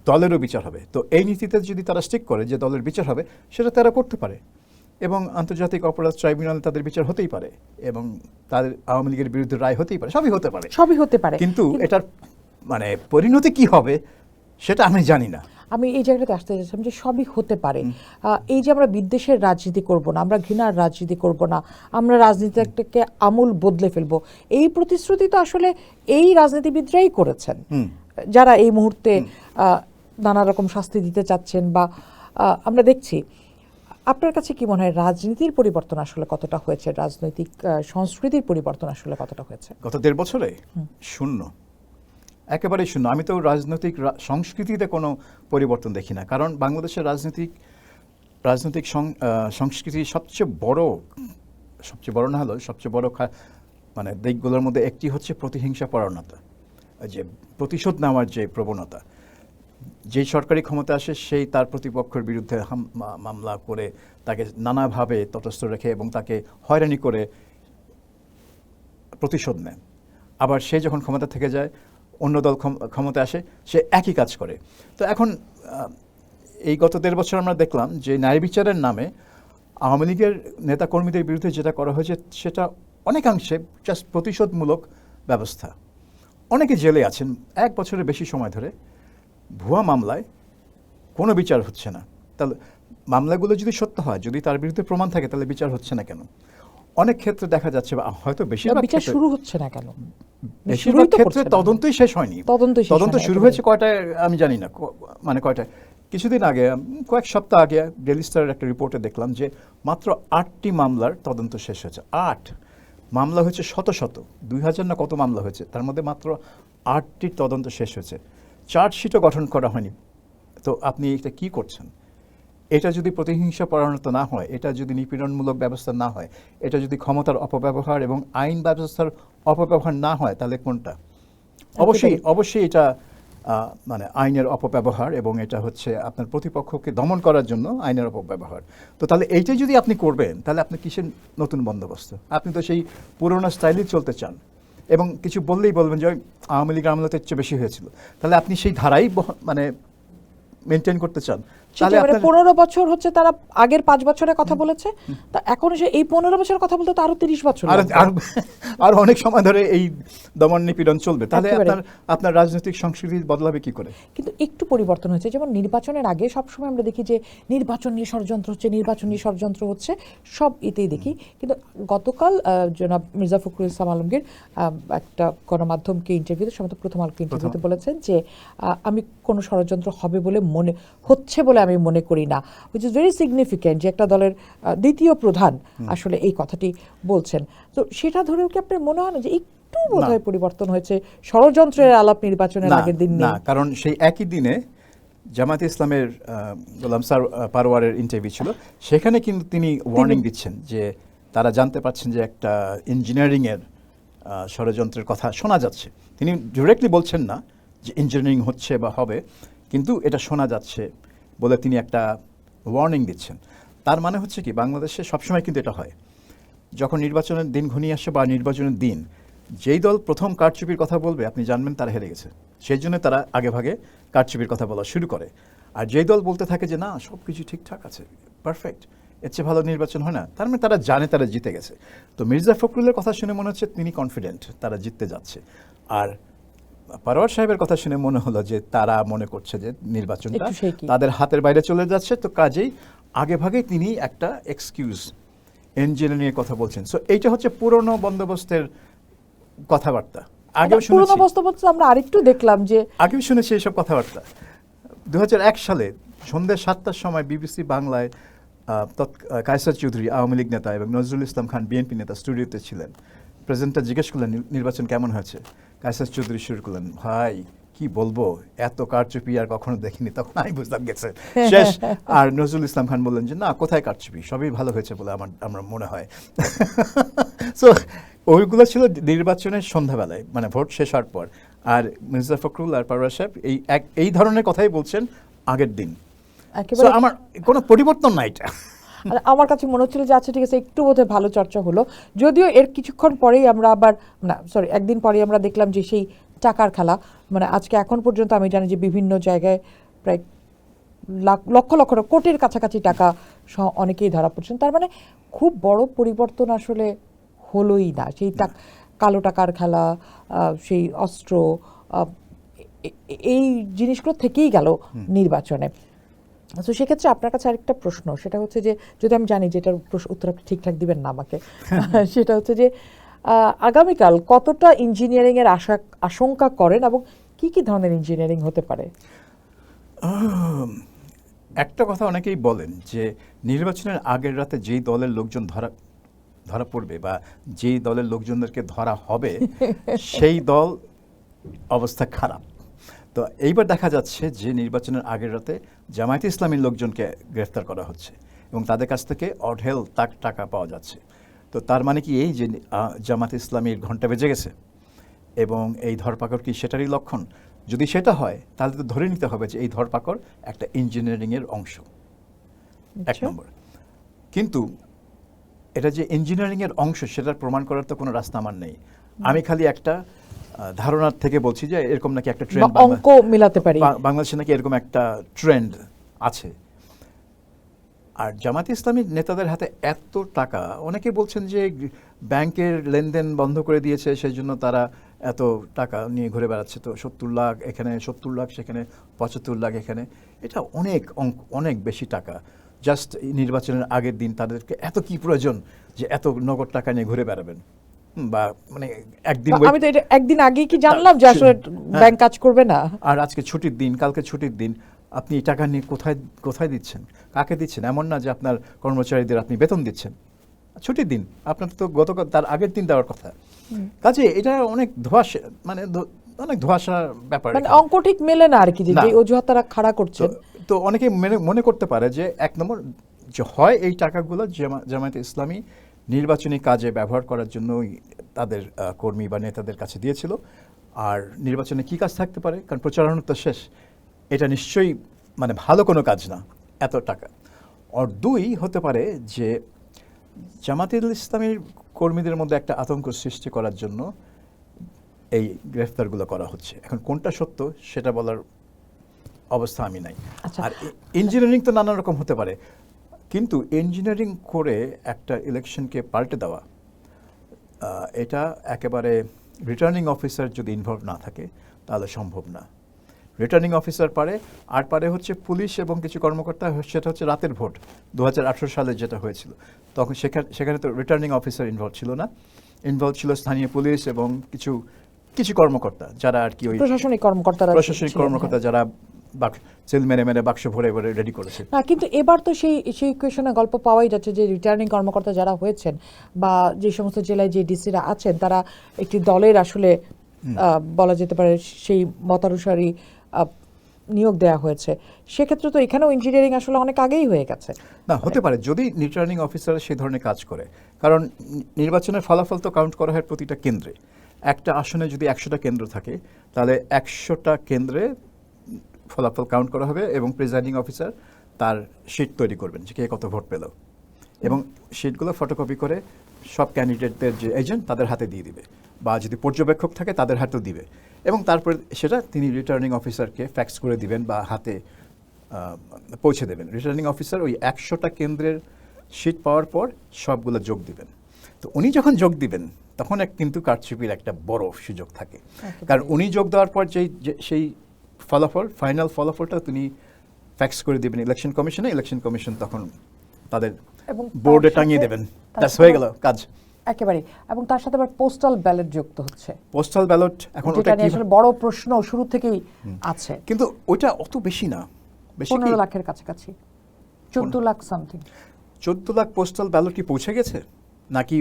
দলেরও বিচার হবে। তো এই নীতিতে যদি তারা স্টিক করে যে দলের বিচার হবে, সেটা তারা করতে পারে এবং আন্তর্জাতিক অপরাধ ট্রাইব্যুনালে তাদের বিচার হতেই পারে এবং তাদের আওয়ামী লীগের বিরুদ্ধে রায় হতেই পারে, সবই হতে পারে। কিন্তু এটার মানে পরিণতি কি হবে সেটা আমি জানি না। আমি এই জায়গাটাতে আসতে চাইছিলাম যে সবই হতে পারে। এই যে আমরা বিদ্বেষের রাজনীতি করব না, আমরা ঘৃণার রাজনীতি করব না, আমরা রাজনীতিটাকে আমূল বদলে ফেলবো, এই প্রতিশ্রুতি তো আসলে এই রাজনীতিবিদরাই করেছেন, যারা এই মুহূর্তে নানা রকম শাস্তি দিতে চাচ্ছেন বা আমরা দেখছি। আপনার কাছে কি মনে হয় রাজনীতির পরিবর্তন আসলে কতটা হয়েছে, রাজনৈতিক সংস্কৃতির পরিবর্তন আসলে কতটা হয়েছে? গত 1.5 বছরে শূন্য, একেবারেই শূন্য। আমি তো রাজনৈতিক সংস্কৃতিতে কোনো পরিবর্তন দেখি না। কারণ বাংলাদেশের রাজনৈতিক সংস্কৃতির সবচেয়ে বড় না হলেও সবচেয়ে বড় মানে দিকগুলোর মধ্যে একটি হচ্ছে প্রতিহিংসা পরায়ণতা, যে প্রতিশোধ নেওয়ার যে প্রবণতা। যেই সরকারি ক্ষমতা আসে সেই তার প্রতিপক্ষের বিরুদ্ধে মামলা করে তাকে নানাভাবে তটস্থ রেখে এবং তাকে হয়রানি করে প্রতিশোধ নেয়। আবার সে যখন ক্ষমতা থেকে যায়, অন্য দল ক্ষমতা আসে, সে একই কাজ করে। তো এখন এই গত 1.5 বছর আমরা দেখলাম যে ন্যায় বিচারের নামে আওয়ামী লীগের নেতাকর্মীদের বিরুদ্ধে যেটা করা হয়েছে সেটা অনেকাংশে জাস্ট প্রতিশোধমূলক ব্যবস্থা। অনেকে জেলে আছেন 1 বছরের বেশি সময় ধরে, ভুয়া মামলায় কোনো বিচার হচ্ছে না। তাহলে মামলাগুলো যদি সত্য হয়, যদি তার বিরুদ্ধে প্রমাণ থাকে, তাহলে বিচার হচ্ছে না কেন? অনেক ক্ষেত্রে দেখা যাচ্ছে, হয়তো বেশিরভাগ বিচার শুরু হচ্ছে না কেন? বেশিরভাগ ক্ষেত্রে তদন্তই শেষ হয়নি। তদন্ত শুরু হয়েছে কয়টায় আমি জানি না, মানে কয়টায়। কিছুদিন আগে, কয়েক সপ্তাহ আগে ডেইলি স্টারের একটা রিপোর্টে দেখলাম যে মাত্র 8টি মামলার তদন্ত শেষ হয়েছে। 8 মামলা হয়েছে, শত 2000 না কত মামলা হয়েছে, তার মধ্যে মাত্র 8টির তদন্ত শেষ হয়েছে। চার্জশিটও গঠন করা হয়নি। তো আপনি এটা কি করছেন? এটা যদি প্রতিহিংসা পরায়ণতা না হয়, এটা যদি নিপীড়নমূলক ব্যবস্থা না হয়, এটা যদি ক্ষমতার অপব্যবহার এবং আইন ব্যবস্থার অপব্যবহার না হয়, তাহলে কোনটা? অবশ্যই এটা মানে আইনের অপব্যবহার এবং এটা হচ্ছে আপনার প্রতিপক্ষকে দমন করার জন্য আইনের অপব্যবহার। তো তাহলে এইটাই যদি আপনি করবেন, তাহলে আপনি কিসের নতুন বন্দোবস্ত? আপনি তো সেই পুরোনো স্টাইলেই চলতে চান এবং কিছু বললেই বলবেন যে আওয়ামী লীগ আমলাতে চেয়ে বেশি হয়েছিল। তাহলে আপনি সেই ধারাই মানে মেনটেন করতে চান। তাহলে 15 বছর হচ্ছে তারা আগের 5 বছরের কথা বলেছে, তা এখন এই 15 বছরের কথা বলতে তো আরো 30 বছর, আর অনেক সময় ধরে এই দমন নিপীড়ন চলবে। তাহলে আপনার রাজনৈতিক সংস্কৃতি বদলাবে কি করে? কিন্তু একটু পরিবর্তন হয়েছে। যেমন নির্বাচনের আগে সবসময় আমরা দেখি যে নির্বাচন নিয়ে ষড়যন্ত্র হচ্ছে, সব এতেই দেখি। কিন্তু গতকাল জনাব মির্জা ফখরুল ইসলাম আলমগীর একটা গণমাধ্যমকে ইন্টারভিউতে, সম্ভবত প্রথম আলোকে ইন্টারভিউতে বলেছেন যে আমি কোনো ষড়যন্ত্র হবে বলে হচ্ছে বলে আমি মনে করি না, হুইচ ইজ ভেরি সিগনিফিক্যান্ট, যে একটা দলের দ্বিতীয় প্রধান আসলে এই কথাটি বলছেন। তো সেটা ধরেও কি আপনার মনে হয় না যে একটু বোধহয় পরিবর্তন হয়েছে, ষড়যন্ত্রের আলাপ নির্বাচনের আগের দিন না, নেই। কারণ সেই একই দিনে জামায়াতে ইসলামের গোলাম পারওয়ারের ইন্টারভিউ ছিল, সেখানে কিন্তু তিনি ওয়ার্নিং দিচ্ছেন যে তারা জানতে পারছেন যে একটা ইঞ্জিনিয়ারিংয়ের ষড়যন্ত্রের কথা শোনা যাচ্ছে। তিনি ডিরেক্টলি বলছেন না যে ইঞ্জিনিয়ারিং হচ্ছে বা হবে, কিন্তু এটা শোনা যাচ্ছে বলে তিনি একটা ওয়ার্নিং দিচ্ছেন। তার মানে হচ্ছে কি, বাংলাদেশে সবসময় কিন্তু এটা হয়, যখন নির্বাচনের দিন ঘনিয়ে আসে বা নির্বাচনের দিন যেই দল প্রথম কারচুপির কথা বলবে আপনি জানবেন তারা হেরে গেছে, সেই জন্য তারা আগে ভাগে কারচুপির কথা বলা শুরু করে। আর যেই দল বলতে থাকে যে না সব কিছু ঠিকঠাক আছে, পারফেক্ট, এর চেয়ে ভালো নির্বাচন হয় না, তার মানে তারা জানে তারা জিতে গেছে। তো মির্জা ফখরুলের কথা শুনে মনে হচ্ছে তিনি কনফিডেন্ট তারা জিততে যাচ্ছে, আর পারওয়ার সাহেবের কথা শুনে মনে হলো যে তারা মনে করছে যে নির্বাচনটা একটু shaky। তাদের হাতের বাইরে চলে যাচ্ছে। তো কাজেই আগে ভাগে তিনি একটা এক্সকিউজ ইঞ্জিনিয়ারিংয়ের কথা বলছেন। সো এইটা হচ্ছে পুরনো বন্দোবস্তের কথাবার্তা। আগেও পুরনো শুনেছি, বস্তু আমরা আরেকটু দেখলাম যে আগেও শুনেছি এইসব কথাবার্তা। 2001 সালে সন্ধ্যে 7টার সময় বিবিসি বাংলায় কায়সার চৌধুরী আওয়ামী লীগ নেতা এবং নজরুল ইসলাম খান বিএনপি নেতা স্টুডিওতে ছিলেন। প্রেজেন্টার জিজ্ঞেস করলেন নির্বাচন কেমন হয়েছে, কায়সার চৌধুরী শুরু করলেন, ভাই কি বলবো, এত কারচুপি আর কখনো দেখিনি। তখন আমি বুঝলাম গেছে শেষ। আর নজরুল ইসলাম খান বললেন যে না, কোথায় কারচুপি, সবই ভালো হয়েছে বলে আমার মনে হয়। সো ওইগুলো ছিল নির্বাচনের সন্ধ্যাবেলায়, মানে ভোট শেষ হওয়ার পর। আর মির্জা ফখরুল আর পারওয়ার সাহেব এই ধরনের কথাই বলছেন আগের দিন। So, একেবারে আমার কোনো পরিবর্তন নাই এটা। আর আমার কাছে মনে হচ্ছিল যে আচ্ছা ঠিক আছে, একটু বোধহয় ভালো চর্চা হলো, যদিও এর কিছুক্ষণ পরেই আমরা আবার একদিন পরেই আমরা দেখলাম যে সেই টাকার খেলা, মানে আজকে এখন পর্যন্ত আমি জানি যে বিভিন্ন জায়গায় প্রায় লক্ষ লক্ষ কোটির কাছাকাছি টাকা অনেকেই ধরা পড়ছেন। তার মানে খুব বড় পরিবর্তন আসলে হলোই না। সেই কালো টাকার খেলা, সেই অস্ত্র, এই জিনিসগুলো থেকেই গেল নির্বাচনে। তো সেক্ষেত্রে আপনার কাছে আরেকটা প্রশ্ন, সেটা হচ্ছে যে, যদি আমি জানি যে এটার উত্তর আপনি ঠিকঠাক দিবেন না আমাকে, সেটা হচ্ছে যে আগামীকাল কতটা ইঞ্জিনিয়ারিং এর আশঙ্কা করেন এবং কি কি ধরনের ইঞ্জিনিয়ারিং হতে পারে? একটা কথা অনেকেই বলেন যে নির্বাচনের আগের রাতে যেই দলের লোকজন ধরা পড়বে বা যেই দলের লোকজনদেরকে ধরা হবে সেই দল অবস্থা খারাপ। তো এইবার দেখা যাচ্ছে যে নির্বাচনের আগের রাতে জামায়াতে ইসলামীর লোকজনকে গ্রেফতার করা হচ্ছে এবং তাদের কাছ থেকে অঢেল টাকা পাওয়া যাচ্ছে। তো তার মানে কি এই যে জামায়াতে ইসলামীর ঘন্টা বেজে গেছে এবং এই ধরপাকড় কি সেটারই লক্ষণ? যদি সেটা হয় তাহলে তো ধরে নিতে হবে যে এই ধরপাকড় একটা ইঞ্জিনিয়ারিংয়ের অংশ, এক নম্বর। কিন্তু এটা যে ইঞ্জিনিয়ারিংয়ের অংশ সেটার প্রমাণ করার তো কোনো রাস্তা আমার নেই। আমি খালি একটা ধারণার থেকে বলছি যে এরকম নাকি একটা ট্রেন্ড, অঙ্ক মিলাতে পারি, বাংলাদেশে নাকি এরকম একটা ট্রেন্ড আছে। আর জামায়াতে ইসলামী নেতাদের হাতে এত টাকা, অনেকে বলছেন যে ব্যাংকের লেনদেন বন্ধ করে দিয়েছে সেই জন্য তারা এত টাকা নিয়ে ঘুরে বেড়াচ্ছে। তো 70 লাখ এখানে, 70 লাখ সেখানে, 75 লাখ এখানে, এটা অনেক বেশি টাকা। জাস্ট নির্বাচনের আগের দিন তাদেরকে এত কি প্রয়োজন যে এত নগদ টাকা নিয়ে ঘুরে বেড়াবেন? বা মানে একদিন, আমি তো এটা একদিন আগেই কি জানলাম যে আসলে ব্যাংক কাজ করবে না। আর আজকে ছুটির দিন, কালকে ছুটির দিন, আপনি টাকা নিয়ে কোথায় দিচ্ছেন, কাকে দিচ্ছেন? এমন না যে আপনার কর্মচারীদের আপনি বেতন দিচ্ছেন, ছুটির দিন আপনার তো গতকাল তার আগের দিন দেওয়ার কথা। কাজে এটা অনেক ধোঁয়াশা, মানে অনেক ধোঁয়াশার ব্যাপার, মানে অঙ্ক ঠিক মেলে না আর কি, যে অজুহাত তারা খাড়া করছেন। তো অনেকে মনে করতে পারে যে এক নম্বর যে হয় এই টাকাগুলো জামায়াতে ইসলামী নির্বাচনী কাজে ব্যবহার করার জন্য তাদের কর্মী বা নেতাদের কাছে দিয়েছিল। আর নির্বাচনে কি কাজ থাকতে পারে, কারণ প্রচারণা তো শেষ, এটা নিশ্চয়ই মানে ভালো কোনো কাজ না এত টাকা। আর দুই হতে পারে যে জামায়াতে ইসলামীর কর্মীদের মধ্যে একটা আতঙ্ক সৃষ্টি করার জন্য এই গ্রেফতারগুলো করা হচ্ছে। এখন কোনটা সত্য সেটা বলার অবস্থা আমি নাই। আর ইঞ্জিনিয়ারিং তো নানা রকম হতে পারে, কিন্তু ইঞ্জিনিয়ারিং করে একটা ইলেকশনকে পাল্টে দেওয়া, এটা একেবারে রিটার্নিং অফিসার যদি ইনভলভ না থাকে তাহলে সম্ভব না। রিটার্নিং অফিসার পারে, আর পারে হচ্ছে পুলিশ এবং কিছু কর্মকর্তা। সেটা হচ্ছে রাতের ভোট 2018 সালে যেটা হয়েছিল, তখন সেখানে তো রিটার্নিং অফিসার ইনভলভ ছিল না, ইনভলভ ছিল স্থানীয় পুলিশ এবং কিছু কর্মকর্তা যারা আর কি ওই প্রশাসনিক কর্মকর্তা যারা সেল মেরে মেরে বাক্স ভরে ভরে রেডি করেছে। না, কিন্তু এবার তো সেই ইকুয়েশনে গল্প পাওয়াই যাচ্ছে যে রিটার্নিং কর্মকর্তা যারা হয়েছেন বা যে সমস্ত জেলায় যে ডিসিরা আছেন তারা একটি দলের আসলে বলা যেতে পারে সেই মতানুসারী নিয়োগ দেওয়া হয়েছে। সেক্ষেত্রে তো এখানেও ইঞ্জিনিয়ারিং আসলে অনেক আগেই হয়ে গেছে। না, হতে পারে যদি রিটার্নিং অফিসার সেই ধরনের কাজ করে, কারণ নির্বাচনের ফলাফল তো কাউন্ট করা হয় প্রতিটা কেন্দ্রে। একটা আসনে যদি 100টা কেন্দ্র থাকে তাহলে 100টা কেন্দ্রে ফলাফল কাউন্ট করা হবে এবং প্রিজাইডিং অফিসার তার শিট তৈরি করবেন যে কে কত ভোট পেল, এবং শিটগুলো ফটোকপি করে সব ক্যান্ডিডেটদের যে এজেন্ট তাদের হাতে দিয়ে দিবে, বা যদি পর্যবেক্ষক থাকে তাদের হাতেও দিবে, এবং তারপরে সেটা তিনি রিটার্নিং অফিসারকে ফ্যাক্স করে দিবেন বা হাতে পৌঁছে দেবেন। রিটার্নিং অফিসার ওই 100টা কেন্দ্রের শিট পাওয়ার পর সবগুলো যোগ দিবেন। তো উনি যখন যোগ দিবেন তখন কিন্তু কারচুপির একটা বড় সুযোগ থাকে, কারণ উনি যোগ দেওয়ার পর সেই ফলাফল, ফাইনাল ফলাফলটা তিনি ফ্যাক্স করে দেবেন ইলেকশন কমিশনে। ইলেকশন কমিশন তখন তাদের বোর্ডে টাঙিয়ে দেবেন, ব্যাস হয়ে গেল কাজ একেবারে। এবং তার সাথে আবার পোস্টাল ব্যালট যুক্ত হচ্ছে। পোস্টাল ব্যালট এখন ওটা নিয়ে আসলে বড় প্রশ্ন শুরু থেকেই আছে, কিন্তু ওইটা অত বেশি না, বেশি 15 লাখের কাছাকাছি, 14 lakh something. 14 lakh postal ballot কি পৌঁছে গেছে নাকি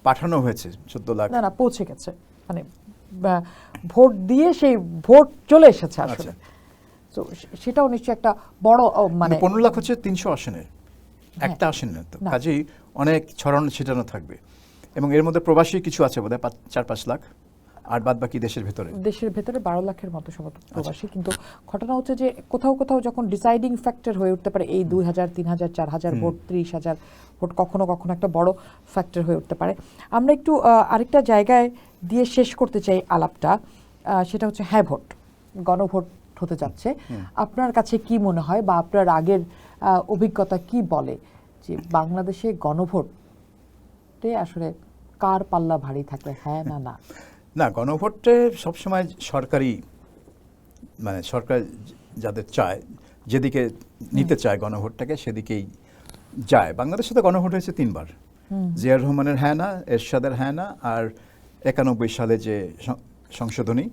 পাঠানো হয়েছে 14 লাখ? না, পৌঁছে গেছে, মানে ভোট দিয়ে সেই ভোট চলে এসেছে আসলে। তো সেটাও নিশ্চয়ই একটা বড় মানে 15 লাখ হচ্ছে 300 আসনের একটা আসন না, তো কাজেই অনেক ছড়ানো ছিটানো থাকবে, এবং এর মধ্যে প্রবাসী কিছু আছে বোধহয় 4-5 লাখ, আর বাদ বাকি দেশের ভেতরে 12 লাখের মতো সম্ভবত প্রবাসী। কিন্তু ঘটনা হচ্ছে যে কোথাও কোথাও যখন ডিসাইডিং ফ্যাক্টর হয়ে উঠতে পারে এই 2000, 3000, 4000 ভোট, 30,000 ভোট কখনো কখনো একটা বড় ফ্যাক্টর হয়ে উঠতে পারে। আমরা একটু আরেকটা জায়গায় দিয়ে শেষ করতে চাই আলাপটা, সেটা হচ্ছে হ্যাঁ ভোট, গণভোট হতে যাচ্ছে। আপনার কাছে কি মনে হয় বা আপনার আগের অভিজ্ঞতা কি বলে যে বাংলাদেশে গণভোটে আসলে কার পাল্লা ভারী থাকবে, হ্যাঁ না না? না, গণভোটে সবসময় সরকারি, মানে সরকার যাদের চায়, যেদিকে নিতে চায় গণভোটটাকে সেদিকেই যায়। বাংলাদেশে তো গণভোট হয়েছে 3 বার, জিয়াউর রহমানের হ্যাঁ না, এরশাদের হ্যাঁ না, আর 91 সালে যে সংশোধনী,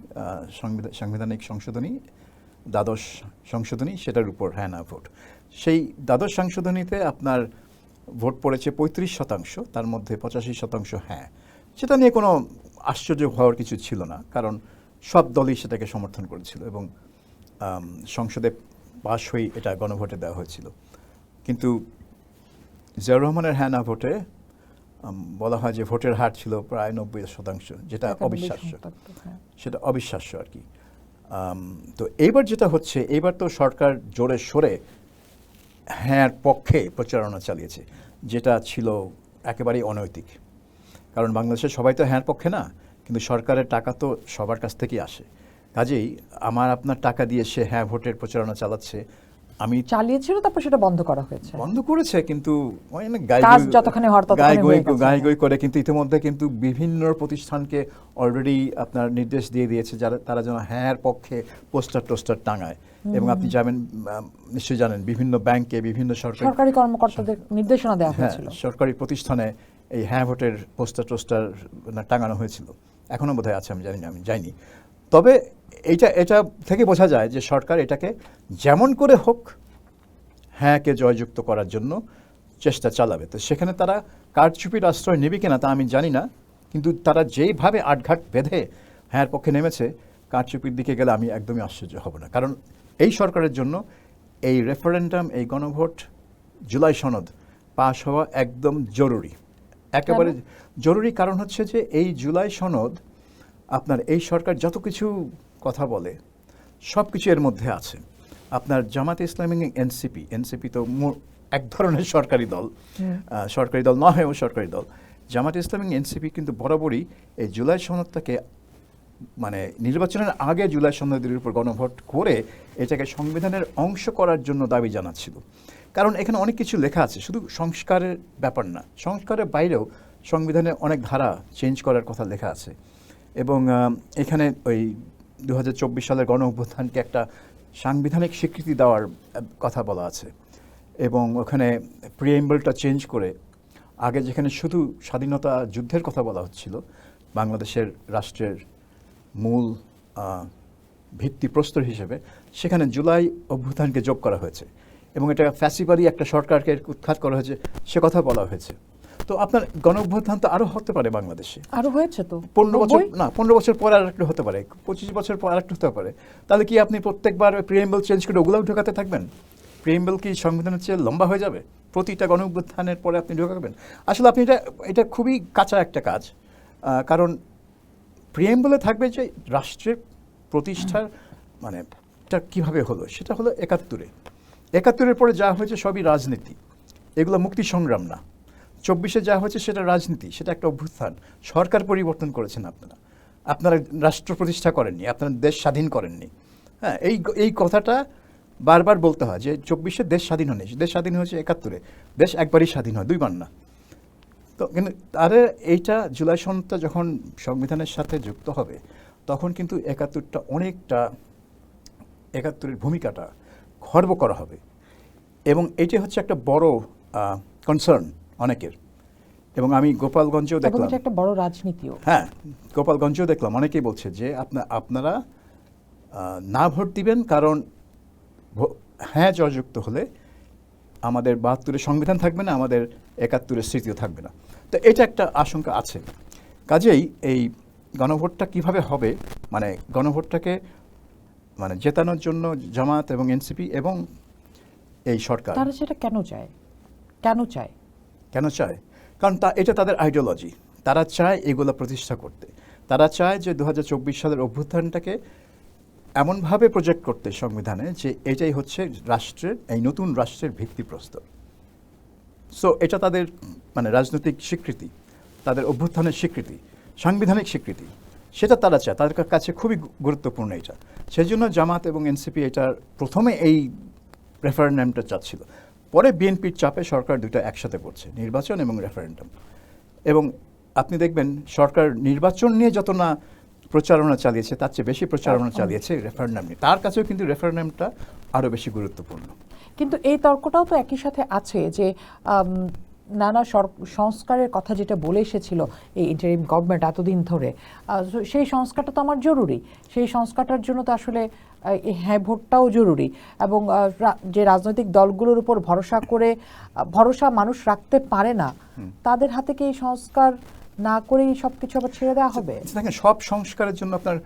সাংবিধানিক সংশোধনী, দ্বাদশ সংশোধনী, সেটার উপর হ্যাঁ না ভোট। সেই দ্বাদশ সংশোধনীতে আপনার ভোট পড়েছে 35%, তার মধ্যে 85% হ্যাঁ। সেটা নিয়ে কোনো আশ্চর্য হওয়ার কিছু ছিল না, কারণ সব দলই সেটাকে সমর্থন করেছিল এবং সংসদে পাশ হয়ে এটা গণভোটে দেওয়া হয়েছিল। কিন্তু জিয়াউর রহমানের হ্যাঁ না ভোটে বলা হয় যে ভোটের হার ছিল প্রায় 90%, যেটা অবিশ্বাস্য, সেটা অবিশ্বাস্য আর কি। তো এইবার যেটা হচ্ছে, এইবার তো সরকার জোরে সোরে হ্যাঁর পক্ষে প্রচারণা চালিয়েছে, যেটা ছিল একেবারেই অনৈতিক, কারণ বাংলাদেশের সবাই তো হ্যাঁর পক্ষে না, কিন্তু সরকারের টাকা তো সবার কাছ থেকেই আসে। কাজেই আমার আপনার টাকা দিয়ে সে হ্যাঁ ভোটের প্রচারণা চালাচ্ছে। আমি চালিয়েছিল, তারপর সেটা বন্ধ করা হয়েছে, বন্ধ করেছে, কিন্তু গায়ে করে, কিন্তু ইতিমধ্যে কিন্তু বিভিন্ন প্রতিষ্ঠানকে অলরেডি আপনার নির্দেশ দিয়ে দিয়েছে যারা তারা যেন হ্যাঁর পক্ষে পোস্টার টোস্টার টাঙায়। এবং আপনি যাবেন, নিশ্চয়ই জানেন, বিভিন্ন ব্যাংকে, বিভিন্ন সরকারি কর্মকর্তাদের নির্দেশনা দেওয়া হয়েছিল, সরকারি প্রতিষ্ঠানে এই হ্যাঁ ভোটের পোস্টার টোস্টার টাঙানো হয়েছিল। এখনো বোধহয় আছে, আমি জানি না, আমি যাইনি। তবে এটা থেকে বোঝা যায় যে সরকার এটাকে যেমন করে হোক হ্যাঁকে জয়যুক্ত করার জন্য চেষ্টা চালাবে। তো সেখানে তারা কারচুপির আশ্রয় নেবে কিনা তা আমি জানি না, কিন্তু তারা যেইভাবে আটঘাট বেঁধে হ্যাঁর পক্ষে নেমেছে, কারচুপির দিকে গেলে আমি একদমই আশ্চর্য হব না। কারণ এই সরকারের জন্য এই রেফারেন্ডাম, এই গণভোট, জুলাই সনদ পাশ হওয়া একদম জরুরি, একেবারে জরুরি। কারণ হচ্ছে যে এই জুলাই সনদ আপনার এই সরকার যত কিছু কথা বলে সব কিছু এর মধ্যে আছে। আপনার জামাতে ইসলামী, এনসিপি তো এক ধরনের সরকারি দল না হয়েও সরকারি দল। জামাতে ইসলামী, এনসিপি কিন্তু বরাবরই এই জুলাই সনদটাকে, মানে নির্বাচনের আগে জুলাই সনদের উপর গণভোট করে এটাকে সংবিধানের অংশ করার জন্য দাবি জানাচ্ছিল। কারণ এখানে অনেক কিছু লেখা আছে, শুধু সংস্কারের ব্যাপার না, সংস্কারের বাইরেও সংবিধানে অনেক ধারা চেঞ্জ করার কথা লেখা আছে। এবং এখানে ওই 2024 সালের গণ অভ্যুত্থানকে একটা সাংবিধানিক স্বীকৃতি দেওয়ার কথা বলা আছে। এবং ওখানে প্রিএম্বলটা চেঞ্জ করে আগে যেখানে শুধু স্বাধীনতা যুদ্ধের কথা বলা হচ্ছিল, বাংলাদেশের রাষ্ট্রের মূল ভিত্তিপ্রস্তর হিসেবে সেখানে জুলাই অভ্যুত্থানকে যোগ করা হয়েছে এবং এটা ফ্যাসিবাদী একটা সরকারকে উৎখাত করা হয়েছে সে কথা বলা হয়েছে। তো আপনার গণ অভ্যুত্থান তো আরও হতে পারে বাংলাদেশে, আরো হয়েছে তো 15 বছর না 15 বছর পর আরেকটা হতে পারে, 25 বছর পর আরেকটা হতে পারে। তাহলে কি আপনি প্রত্যেকবার প্রিএমবল চেঞ্জ করে ওগুলোও ঢোকাতে থাকবেন? প্রিএমবল কি সংবিধানের চেয়ে লম্বা হয়ে যাবে? প্রতিটা গণ অভ্যুত্থানের পরে আপনি ঢোকাবেন? আসলে আপনি এটা খুবই কাঁচা একটা কাজ। কারণ প্রিএমবলে থাকবে যে রাষ্ট্রের প্রতিষ্ঠার মানে এটা কীভাবে হলো, সেটা হলো 71-এর পরে যা হয়েছে সবই রাজনীতি, এগুলো মুক্তি সংগ্রাম না। 24-এ যা হয়েছে সেটা রাজনীতি, সেটা একটা অভ্যুত্থান। সরকার পরিবর্তন করেছেন আপনারা রাষ্ট্র প্রতিষ্ঠা করেননি, আপনারা দেশ স্বাধীন করেননি। হ্যাঁ, এই কথাটা বারবার বলতে হয় যে 24-এ দেশ স্বাধীন হয়নি, দেশ স্বাধীন হয়েছে 71-এ। দেশ একবারই স্বাধীন হয়, দুইবার না। তো কিন্তু তারে এইটা জুলাই সনদটা যখন সংবিধানের সাথে যুক্ত হবে তখন কিন্তু 71টা অনেকটা 71-এর ভূমিকাটা খর্ব করা হবে এবং এটি হচ্ছে একটা বড় কনসার্ন অনেকের। এবং আমি গোপালগঞ্জেও দেখলাম একটা বড় রাজনীতিও, হ্যাঁ গোপালগঞ্জেও দেখলাম অনেকেই বলছে যে আপনারা না ভোট দিবেন কারণ হ্যাঁ জয়যুক্ত হলে আমাদের 72-এর সংবিধান থাকবে না, আমাদের 71-এর স্মৃতিও থাকবে না। তো এটা একটা আশঙ্কা আছে। কাজেই এই গণভোটটা কিভাবে হবে, মানে গণভোটটাকে মানে জেতানোর জন্য জামাত এবং এনসিপি এবং এই সরকার তারা সেটা কেন চায়? কারণ এটা তাদের আইডিওলজি। তারা চায় এগুলো প্রতিষ্ঠা করতে। তারা চায় যে 2024 সালের অভ্যুত্থানটাকে এমনভাবে প্রজেক্ট করতে সংবিধানে যে এটাই হচ্ছে রাষ্ট্রের, এই নতুন রাষ্ট্রের ভিত্তিপ্রস্তর। সো এটা তাদের মানে রাজনৈতিক স্বীকৃতি, তাদের অভ্যুত্থানের স্বীকৃতি, সাংবিধানিক স্বীকৃতি, সেটা তারা চায়, তাদের কাছে খুবই গুরুত্বপূর্ণ এটা। সেই জন্য জামাত এবং এনসিপি এটার প্রথমে এই রেফারেন্ডামটা চাচ্ছিল, পরে বিএনপির চাপে সরকার দুটো একসাথে করছে, নির্বাচন এবং রেফারেন্ডাম। এবং আপনি দেখবেন সরকার নির্বাচন নিয়ে যত না প্রচারণা চালিয়েছে তার চেয়ে বেশি প্রচারণা চালিয়েছে রেফারেন্ডাম নিয়ে। তার কাছেও কিন্তু রেফারেন্ডামটা আরও বেশি গুরুত্বপূর্ণ। কিন্তু এই তর্কটাও তো একই সাথে আছে যে নানা সংস্কারের কথা যেটা বলে এসেছিল এই ইন্টারিম গভর্নমেন্ট এতদিন ধরে, সেই সংস্কারটা তো আমার জরুরি। সেই সংস্কারটার জন্য তো আসলে হ্যাঁ ভোটটাও জরুরি এবং যে রাজনৈতিক দলগুলোর উপর ভরসা মানুষ রাখতে পারে না, তাদের হাতে কি এই সংস্কার না করেই সবকিছু আবার ছেড়ে দেওয়া হবে? দেখেন, সব সংস্কারের জন্য আপনার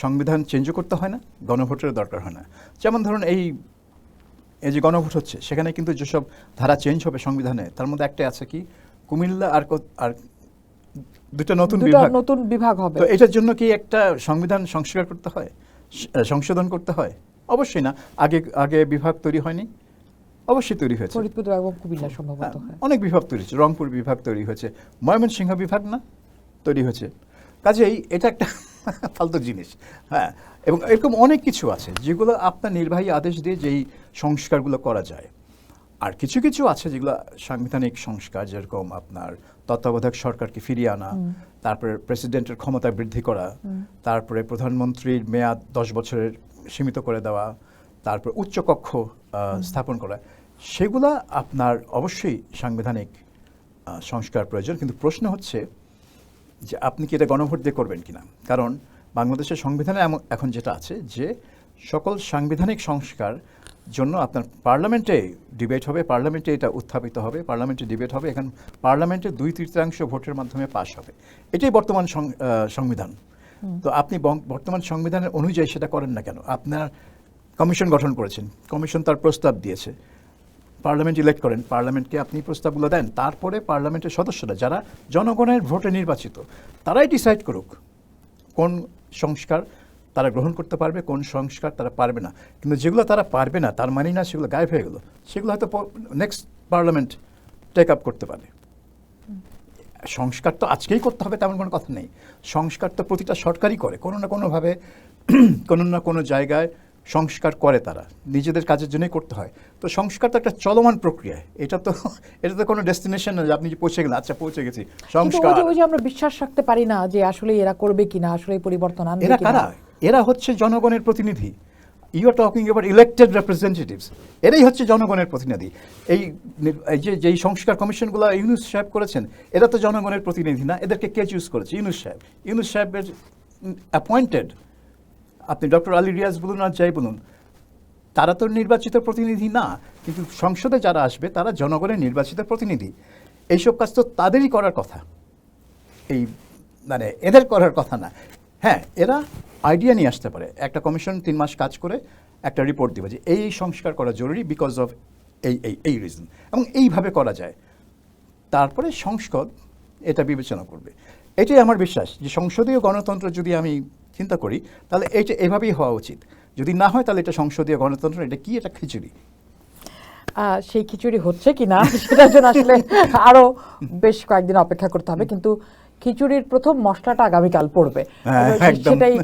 সংবিধান চেঞ্জও করতে হয় না, গণভোটের দরকার হয় না। যেমন ধরুন এই যে গণভোট হচ্ছে সেখানে কিন্তু যেসব ধারা চেঞ্জ হবে সংবিধানে, তার মধ্যে একটা আছে কি কুমিল্লা আর দুটো নতুন বিভাগ হবে। তো এটার জন্য কি একটা সংবিধান সংস্কার করতে হয়, সংশোধন করতে হয়? অবশ্যই না। আগে বিভাগ তৈরি হয়নি? অবশ্যই তৈরি হয়েছে। ফরিদপুর এবং কুমিল্লা সম্ভবত অনেক বিভাগ তৈরি হয়েছে, রংপুর বিভাগ তৈরি হয়েছে, ময়মনসিংহ বিভাগ না তৈরি হয়েছে। কাজেই এটা একটা ফালতু জিনিস। হ্যাঁ, এবং এরকম অনেক কিছু আছে যেগুলো আপনার নির্বাহী আদেশ দিয়ে যেই সংস্কারগুলো করা যায়। আর কিছু কিছু আছে যেগুলো সাংবিধানিক সংস্কার, যেরকম আপনার তত্ত্বাবধায়ক সরকারকে ফিরিয়ে আনা, তারপরে প্রেসিডেন্টের ক্ষমতা বৃদ্ধি করা, তারপরে প্রধানমন্ত্রীর মেয়াদ 10 বছরের সীমিত করে দেওয়া, তারপর উচ্চকক্ষ স্থাপন করা, সেগুলা আপনার অবশ্যই সাংবিধানিক সংস্কার প্রয়োজন। কিন্তু প্রশ্ন হচ্ছে যে আপনি কি এটা গণভোট দিয়ে করবেন কিনা। কারণ বাংলাদেশের সংবিধানে এখন যেটা আছে যে সকল সাংবিধানিক সংস্কার জন্য আপনার পার্লামেন্টে ডিবেট হবে, পার্লামেন্টে এটা উত্থাপিত হবে, পার্লামেন্টে ডিবেট হবে, এখন পার্লামেন্টে 2/3 ভোটের মাধ্যমে পাস হবে। এটাই বর্তমান সংবিধান। তো আপনি বর্তমান সংবিধানের অনুযায়ী সেটা করেন না কেন? আপনার কমিশন গঠন করেছেন, কমিশন তার প্রস্তাব দিয়েছে, পার্লামেন্ট ইলেক্ট করেন, পার্লামেন্টকে আপনি প্রস্তাবগুলো দেন, তারপরে পার্লামেন্টের সদস্যরা যারা জনগণের ভোটে নির্বাচিত তারাই ডিসাইড করুক কোন সংস্কার তারা গ্রহণ করতে পারবে, কোন সংস্কার তারা পারবে না। কিন্তু যেগুলো তারা পারবে না তার মানে না সেগুলো গায়েব হয়ে গেল, সেগুলো হয়তো নেক্সট পার্লামেন্ট টেক আপ করতে পারে। সংস্কার তো আজকেই করতে হবে তেমন কোনো কথা নেই। সংস্কার তো প্রতিটা সরকারই করে, কোনো না কোনোভাবে কোনো না কোনো জায়গায় সংস্কার করে, তারা নিজেদের কাজের জন্যই করতে হয়। তো সংস্কার তো একটা চলমান প্রক্রিয়া, এটা তো কোনো ডেস্টিনেশন না যে আপনি পৌঁছে গেলেন, আচ্ছা পৌঁছে গেছি সংস্কার। ওই যে আমরা বিশ্বাস রাখতে পারি না যে আসলে এরা করবে কিনা, আসলে পরিবর্তন আনবে কিনা। এরা কারা? এরা হচ্ছে জনগণের প্রতিনিধি। You are talking about elected representatives. এরাই হচ্ছে জনগণের প্রতিনিধি। যেই সংস্কার কমিশনগুলো ইউনূস সাহেব করেছেন, এরা তো জনগণের প্রতিনিধি না। এদেরকে কে চুজ করেছে? ইউনূস সাহেবের অ্যাপয়েন্টেড আপনি ডক্টর আলী রিয়াজ বলুন আর যাই বলুন, তারা তো নির্বাচিত প্রতিনিধি না, কিন্তু সংসদে যারা আসবে তারা জনগণের নির্বাচিত প্রতিনিধি। এইসব কাজ তো তাদেরই করার কথা, এই মানে এদের করার কথা না। হ্যাঁ, এরা আইডিয়া নিয়ে আসতে পারে, একটা কমিশন 3 মাস কাজ করে একটা রিপোর্ট দেবে যে এই সংস্কার করা জরুরি বিকজ অফ এই রিজন, এবং এইভাবে করা যায়। তারপরে সংসদ এটা বিবেচনা করবে। এটাই আমার বিশ্বাস যে সংসদীয় গণতন্ত্র যদি আমি চিন্তা করি তাহলে এটা এভাবেই হওয়া উচিত। যদি না হয় তাহলে এটা সংসদীয় গণতন্ত্র, এটা কি, এটা খিচুড়ি। সেই খিচুড়ি হচ্ছে কিনা সেটার জন্য আসলে আরো বেশ কয়েকদিন অপেক্ষা করতে হবে, কিন্তু খিচুড়ির প্রথম মশলাটা আগামীকাল পড়বে। একদম। সেটাই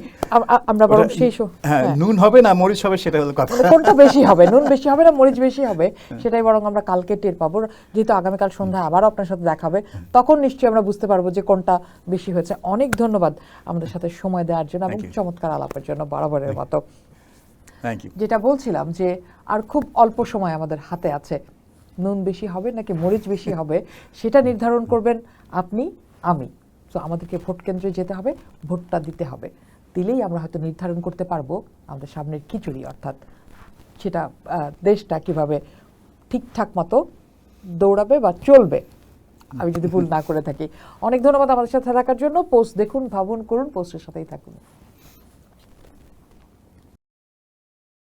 আমরা বরং সেই হ্যাঁ, নুন হবে না মরিচ হবে সেটা হলো কথা। মানে কোনটা বেশি হবে, নুন বেশি হবে না মরিচ বেশি হবে, সেটাই বরং আমরা কালকে টের পাবো। যেহেতু আগামীকাল সন্ধ্যায় আবারও আপনার সাথে দেখা হবে, তখন নিশ্চয়ই আমরা বুঝতে পারবো যে কোনটা বেশি হয়েছে। অনেক ধন্যবাদ আমাদের সাথে সময় দেওয়ার জন্য এবং চমৎকার আলাপের জন্য বরাবরের মতো। Thank you. যেটা বলছিলাম যে আর খুব অল্প সময় আমাদের হাতে আছে, নুন বেশি হবে নাকি মরিচ বেশি হবে সেটা নির্ধারণ করবেন আপনি, আমি। তো আমাদেরকে ভোট কেন্দ্রে যেতে হবে, ভোটটা দিতে হবে, দিলেই আমরা হয়তো নির্ধারণ করতে পারবো আমাদের সামনের খিচুড়ি, অর্থাৎ সেটা দেশটা কিভাবে ঠিকঠাক মতো দৌড়াবে বা চলবে, আমি যদি ভুল না করে থাকি। অনেক ধন্যবাদ আমাদের সাথে থাকার জন্য। পোস্ট দেখুন, ভাবুন, করুন, পোস্টের সাথেই থাকুন।